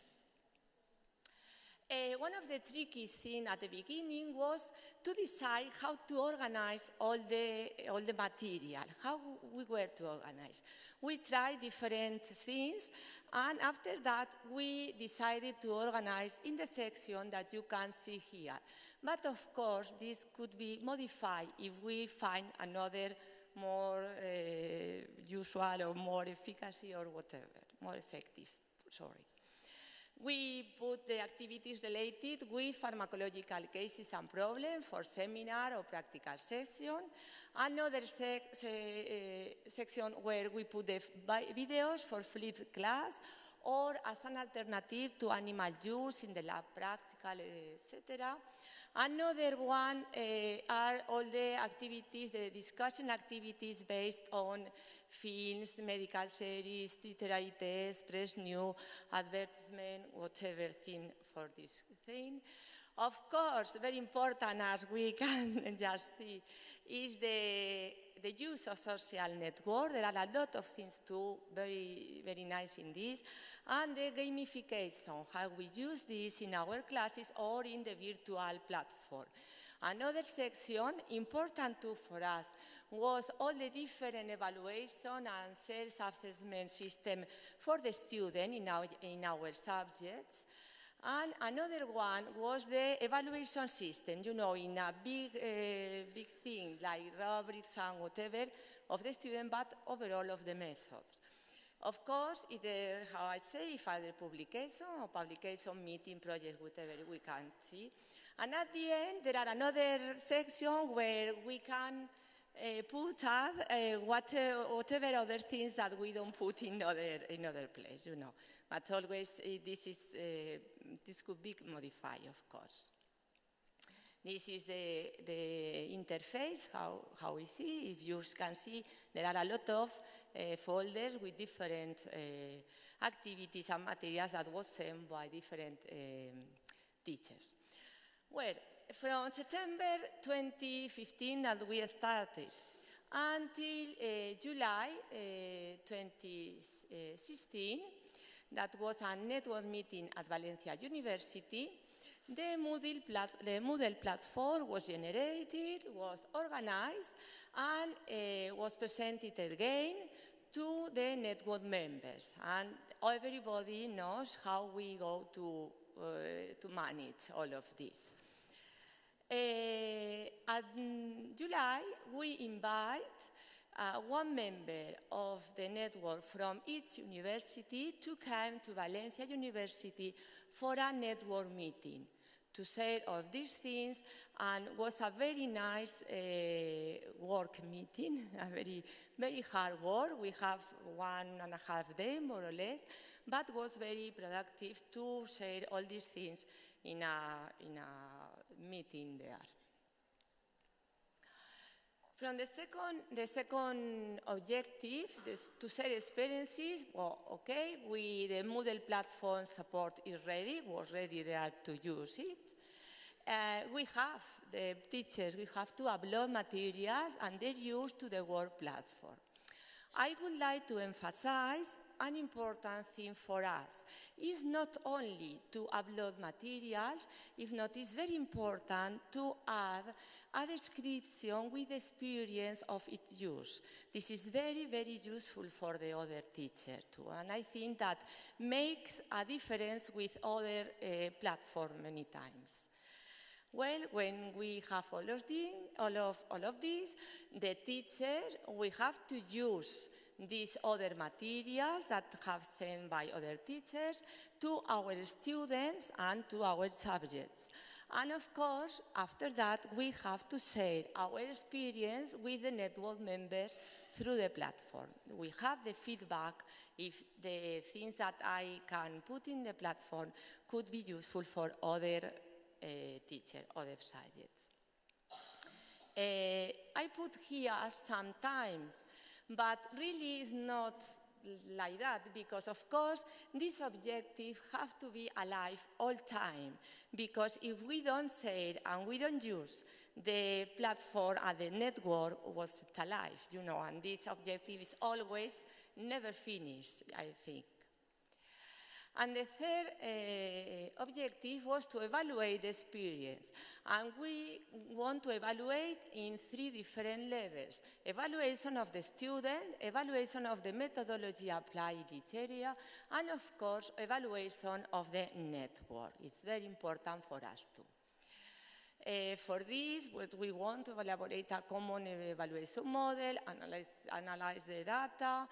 One of the tricky things at the beginning was to decide how to organize all the material, how we were to organize. We tried different things, and after that, we decided to organize in the section that you can see here. But of course, this could be modified if we find another more usual or more efficacy or whatever, more effective, sorry. We put the activities related with pharmacological cases and problems for seminar or practical session. Another section where we put the videos for flipped class or as an alternative to animal use in the lab practical, etc. Another one are all the activities, the discussion activities based on films, medical series, literary tests, press news, advertisement, whatever thing for this thing. Of course, very important, as we can just see, is the use of social network. There are a lot of things too, very, very nice in this. And the gamification, how we use this in our classes or in the virtual platform. Another section, important too for us, was all the different evaluation and self-assessment system for the student in our subjects. And another one was the evaluation system, you know, in a big thing like rubrics and whatever of the student, but overall of the methods. Of course, either, how I say, if either publication or publication, meeting, project, whatever we can see. And at the end, there are another section where we can put up whatever other things that we don't put in other place, you know. But always, this could be modified, of course. This is the interface, how we see. If you can see, there are a lot of folders with different activities and materials that was sent by different teachers. Well, from September 2015 that we started until July 2016, that was a network meeting at Valencia University. The Moodle platform was generated, was organized, and was presented again to the network members. And everybody knows how we go to manage all of this. At July, we invite one member of the network from each university to come to Valencia University for a network meeting to say all these things, and was a very nice work meeting, a very, very hard work. We have 1.5 days, more or less, but was very productive to share all these things in a meeting there. From the second objective, to share experiences, well, okay, the Moodle platform support is ready, was ready there to use it. We have, the teachers, we have to upload materials and they're used to the work platform. I would like to emphasize an important thing for us is not only to upload materials, if not, it's very important to add a description with experience of its use. This is very, very useful for the other teacher too, and I think that makes a difference with other platforms many times. Well, when we have all of this, the teacher, we have to use these other materials that have sent by other teachers to our students and to our subjects. And of course, after that, we have to share our experience with the network members through the platform. We have the feedback if the things that I can put in the platform could be useful for other teachers, other subjects. I put here sometimes, but really it's not like that, because of course this objective has to be alive all time, because if we don't share and we don't use the platform and the network was alive, you know, and this objective is always never finished, I think. And the third objective was to evaluate the experience. And we want to evaluate in 3 different levels: evaluation of the student, evaluation of the methodology applied in each area, and of course, evaluation of the network. It's very important for us too. For this, we want to elaborate a common evaluation model, analyze the data,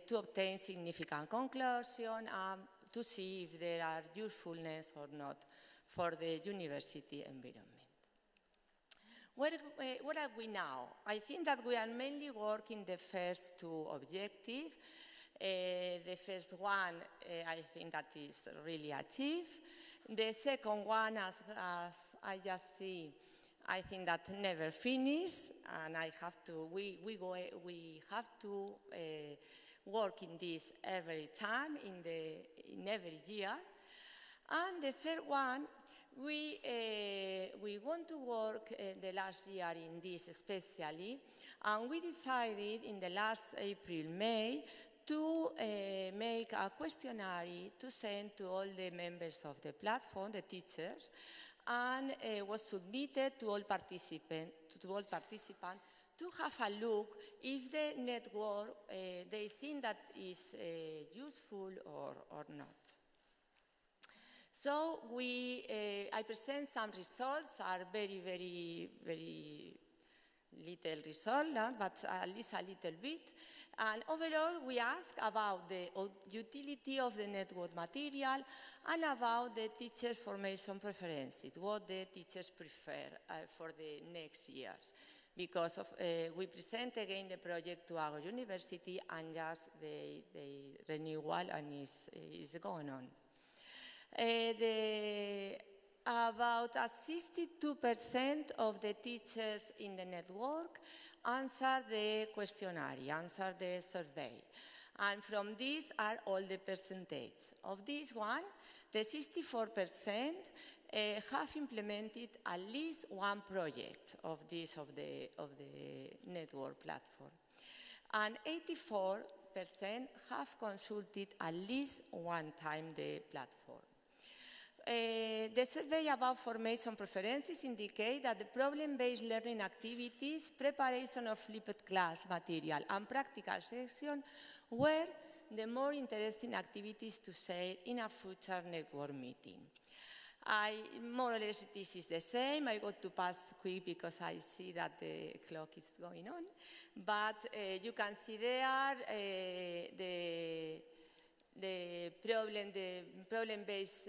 to obtain significant conclusion, to see if there are usefulness or not for the university environment. Where are we now? I think that we are mainly working the first 2 objectives. The first one, I think that is really achieved. The second one, as I just see, I think that never finished, and we have to work in this every time, in every year. And the third one, we want to work the last year in this especially, and we decided in the last April, May, to make a questionnaire to send to all the members of the platform, the teachers, and was submitted to all participants to have a look if the network they think that is useful or not. So I present some results, are very, very, very little result, but at least a little bit. And overall, we ask about the utility of the network material and about the teacher formation preferences, what the teachers prefer for the next years. Because we present again the project to our university, and just the renewal and is going on. About 62% of the teachers in the network answer the questionnaire, answer the survey. And from these are all the percentages. Of this one, the 64% have implemented at least one project of the network platform. And 84% have consulted at least one time the platform. The survey about formation preferences indicate that the problem-based learning activities, preparation of flipped class material, and practical section were the more interesting activities to share in a future network meeting. More or less this is the same. I got to pass quick because I see that the clock is going on. But you can see there the problem-based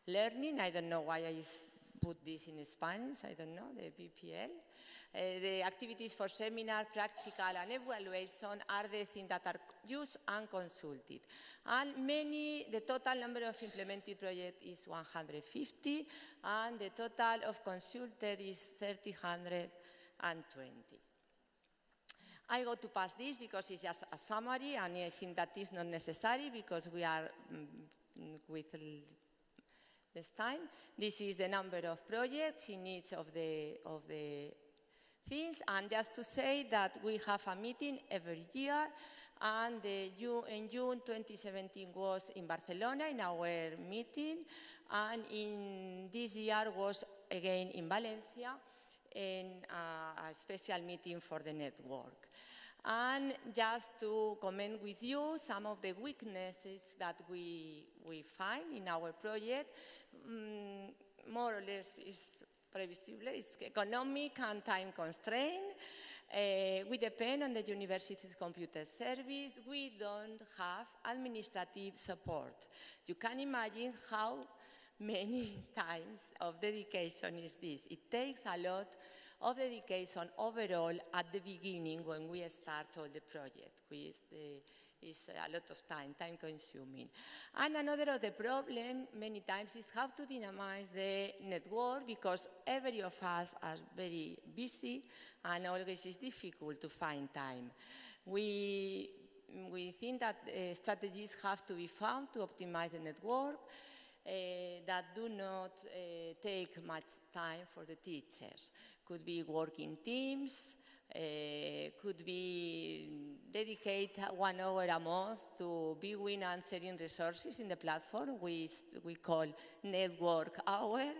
learning. I don't know why I put this in Spanish. I don't know, the BPL. The activities for seminar, practical, and evaluation are the things that are used and consulted. And the total number of implemented projects is 150, and the total of consulted is 320. I go to pass this because it's just a summary, and I think that is not necessary because we are with this time. This is the number of projects in each of the things, and just to say that we have a meeting every year, and in June 2017 was in Barcelona in our meeting, and in this year was again in Valencia in a special meeting for the network. And just to comment with you some of the weaknesses that we find in our project, more or less is previsible. It's economic and time constraint. We depend on the university's computer service. We don't have administrative support. You can imagine how many times of dedication is this. It takes a lot of dedication overall at the beginning when we start all the project. It's a lot of time consuming. And another of the problem many times is how to dynamize the network, because every of us are very busy and always it's difficult to find time. We think that strategies have to be found to optimize the network that do not take much time for the teachers. Could be working teams, could be dedicate 1 hour a month to viewing and sharing resources in the platform, we call network hour,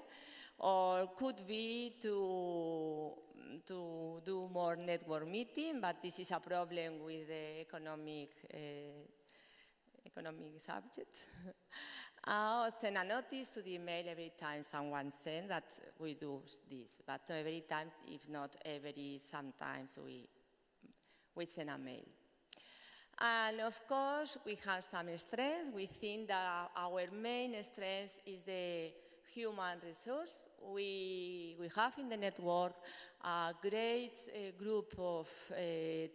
or could be to do more network meeting, but this is a problem with the economic subject. Send a notice to the email every time someone sends that we do this, but not every time, if not sometimes we send a mail. And of course, we have some strengths. We think that our main strength is the human resource. We have in the network a great group of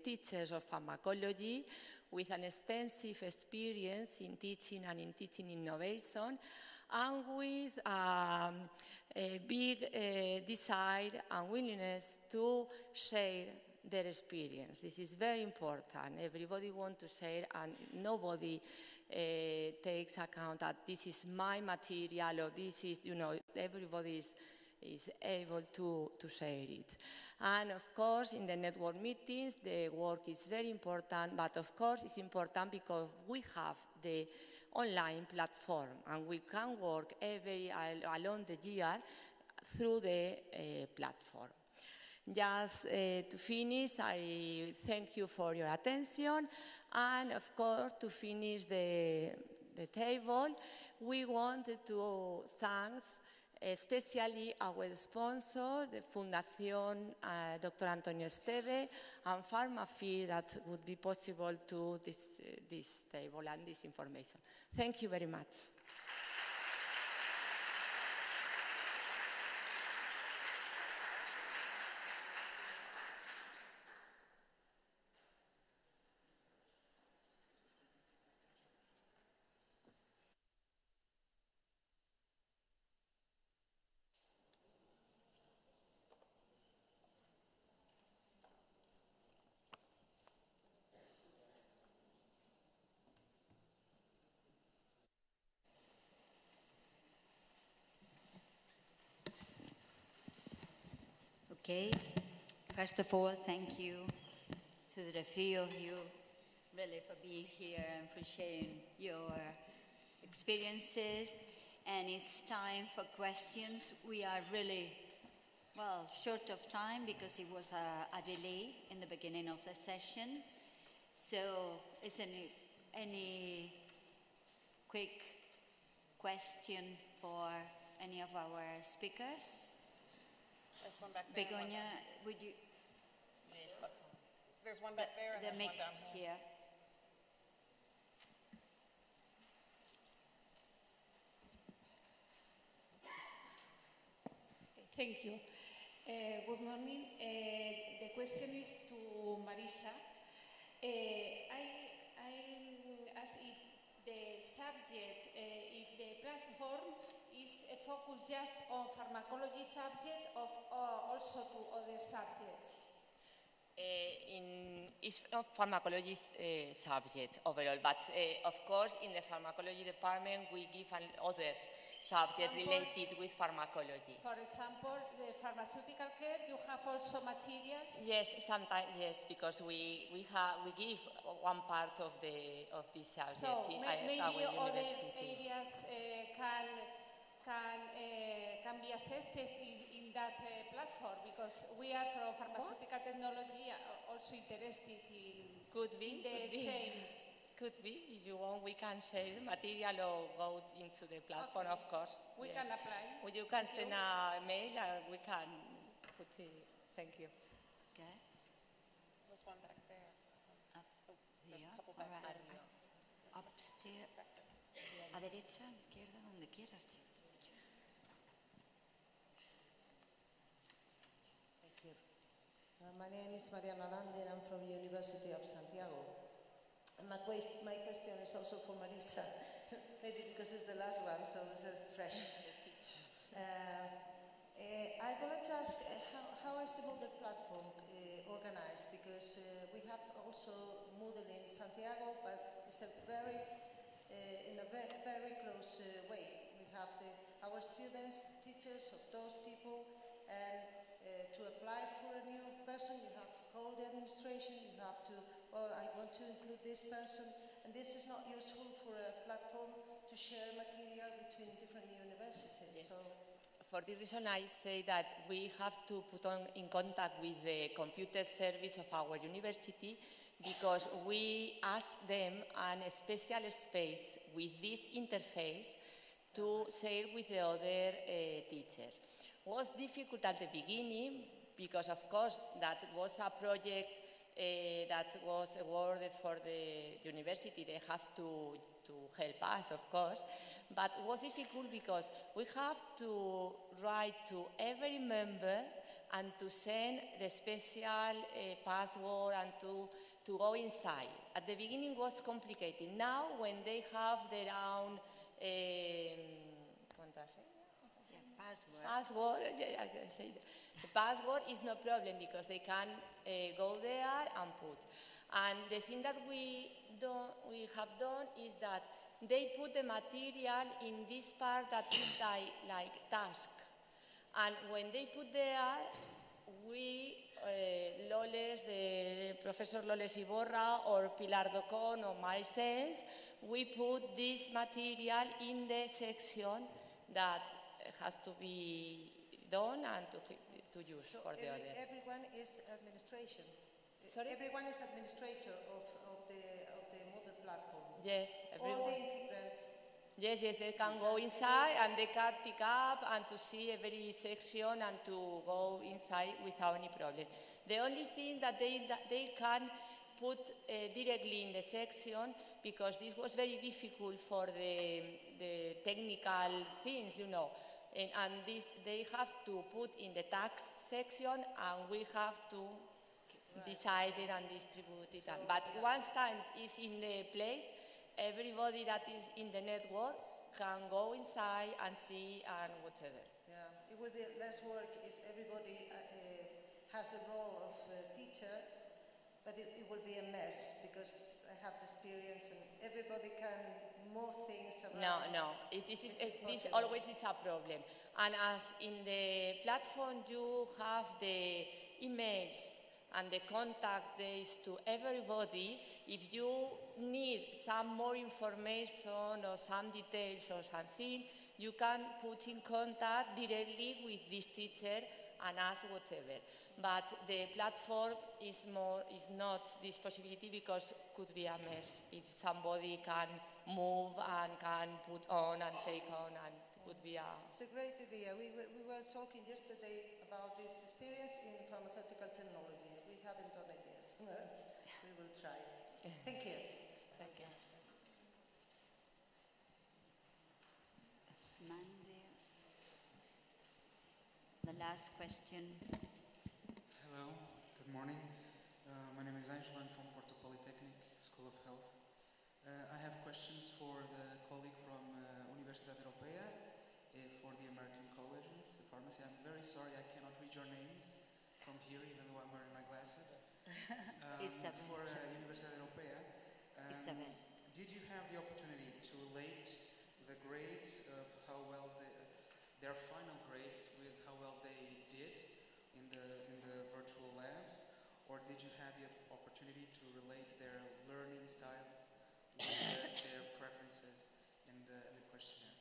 teachers of pharmacology with an extensive experience in teaching and in teaching innovation, and with a big desire and willingness to share their experience. This is very important. Everybody wants to share, and nobody takes account that this is my material, or this is, everybody is able to share it. And of course, in the network meetings, the work is very important, but of course it's important because we have the online platform, and we can work along the year through the platform. Just to finish, I thank you for your attention, and of course, to finish the table, we wanted to thank especially our sponsor, the Fundación Dr. Antonio Esteve, and Farmacia, that would be possible to this table and this information. Thank you very much. Okay, first of all, thank you to the three of you really for being here and for sharing your experiences. And it's time for questions. We are really, short of time because it was a delay in the beginning of the session. So is any quick question for any of our speakers? There's one back there. Begonia, would you? There's one back there and the there's mic one down here. Thank you. Good morning. The question is to Marisa. I ask if the subject, if the platform is focused just on pharmacology subject or also to other subjects? It's a pharmacology subject overall, but of course in the pharmacology department we give other subjects related with pharmacology. For example, the pharmaceutical care, you have also materials? Yes, sometimes yes, because we give one part of this subject so at maybe our other university. areas can be accepted in that platform, because we are from pharmaceutical technology also interested in Could be. the same Could be. If you want, we can share the material or go into the platform, Okay. of course. We Yes. can apply. Or you can Thank send you. a mail and we can put it. Thank you. Okay. There's one back there. Up There's here. a couple All back right. there. Upstairs. A derecha, izquierda, donde quieras. Thank you. My name is Mariana Lande and I'm from the University of Santiago. And my question is also for Marisa, maybe because it's the last one, so it's fresh. I would like to ask how is the Moodle platform organized? Because we have also Moodle in Santiago, but it's a very, in a very close way. We have our students, teachers of those people, and to apply for a new person, you have to call the administration, you have to, I want to include this person, and this is not useful for a platform to share material between different universities. Yes. So, for this reason, I say that we have to put in contact with the computer service of our university because we ask them a special space with this interface to share with the other teachers. It was difficult at the beginning because, of course, that was a project that was awarded for the university. They have to help us, of course, but it was difficult because we have to write to every member and to send the special password and to go inside. At the beginning it was complicated. Now when they have their own password, yeah, I can say that. The password is no problem because they can go there and put. And the thing that we have done is that they put the material in this part that is like task. And when they put there, we, Professor Loles Iborra or Pilar Docon or myself, we put this material in the section that has to be done and to use so for the other. everyone is administration. Sorry? Everyone is administrator of the Moodle platform. Yes, everyone. All the integrants. Yes, they can go inside and they can pick up and to see every section and to go inside without any problem. The only thing that they can put directly in the section, because this was very difficult for the technical things, you know, and this they have to put in the tax section and we have to decide it and distribute it. But once time is in the place, everybody that is in the network can go inside and see and whatever. Yeah, it would be less work if everybody has the role of teacher, but it will be a mess because I have the experience and everybody can move things around. No, this always is a problem. And as in the platform you have the emails and the contact dates to everybody, if you need some more information or some details or something, you can put in contact directly with this teacher and ask whatever. But the platform is not this possibility because it could be a mess if somebody can move and can put on and take on, and it would be a... It's a great idea. We were talking yesterday about this experience in pharmaceutical technology. We haven't done it yet. We will try. Thank you. Thank you. The last question. Hello, good morning. My name is Angelo. I'm from Porto Polytechnic School of Health. I have questions for the colleague from Universidad Europea for the American colleges, the pharmacy. I'm very sorry I cannot read your names from here, even though I'm wearing my glasses. Isabel. For Universidad Europea, Isabel. did you have the opportunity to relate the grades of how well their final grades with how well they did in the virtual labs, or did you have the opportunity to relate their learning styles with their preferences in the questionnaire?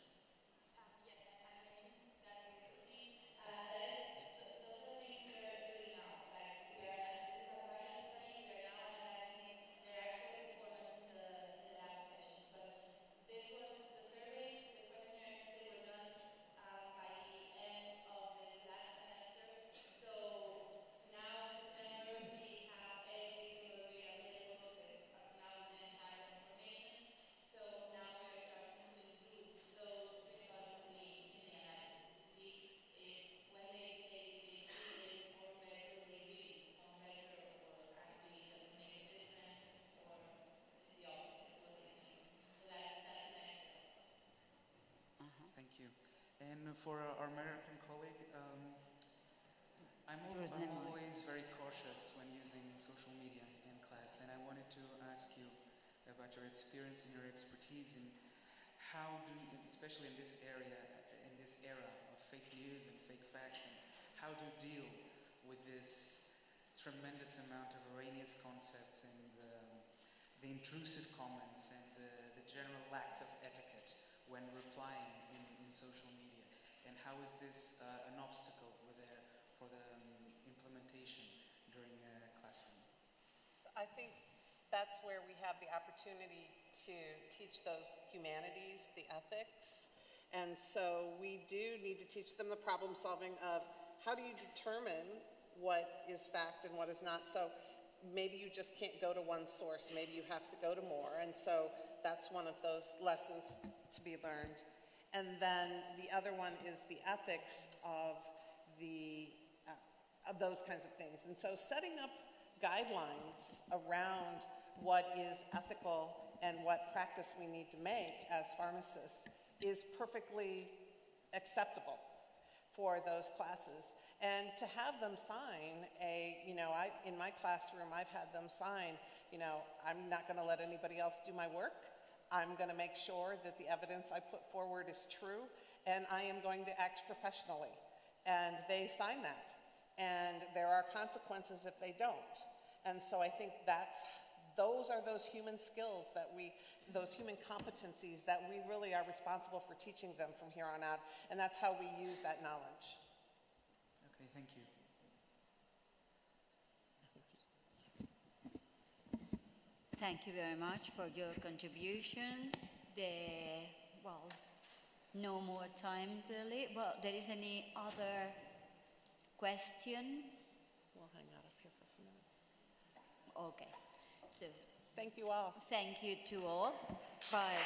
And for our American colleague, I'm always very cautious when using social media in class, and I wanted to ask you about your experience and your expertise in how do, especially in this era of fake news and fake facts, and how to deal with this tremendous amount of erroneous concepts and the intrusive comments and the general lack of etiquette when replying in social media, and how is this an obstacle for the implementation during a classroom? So I think that's where we have the opportunity to teach those humanities, the ethics, and so we do need to teach them the problem solving of how do you determine what is fact and what is not. So maybe you just can't go to one source, maybe you have to go to more, and so that's one of those lessons to be learned. And then the other one is the ethics of those kinds of things. And so setting up guidelines around what is ethical and what practice we need to make as pharmacists is perfectly acceptable for those classes. And to have them sign in my classroom, I've had them sign, I'm not going to let anybody else do my work. I'm going to make sure that the evidence I put forward is true, and I am going to act professionally. And they sign that. And there are consequences if they don't. And so I think those are those human skills those human competencies that we really are responsible for teaching them from here on out. And that's how we use that knowledge. Okay, thank you. Thank you very much for your contributions. No more time really. Well, there is any other question? We'll hang out up here for a few minutes. Okay. So thank you all. Thank you to all. Bye.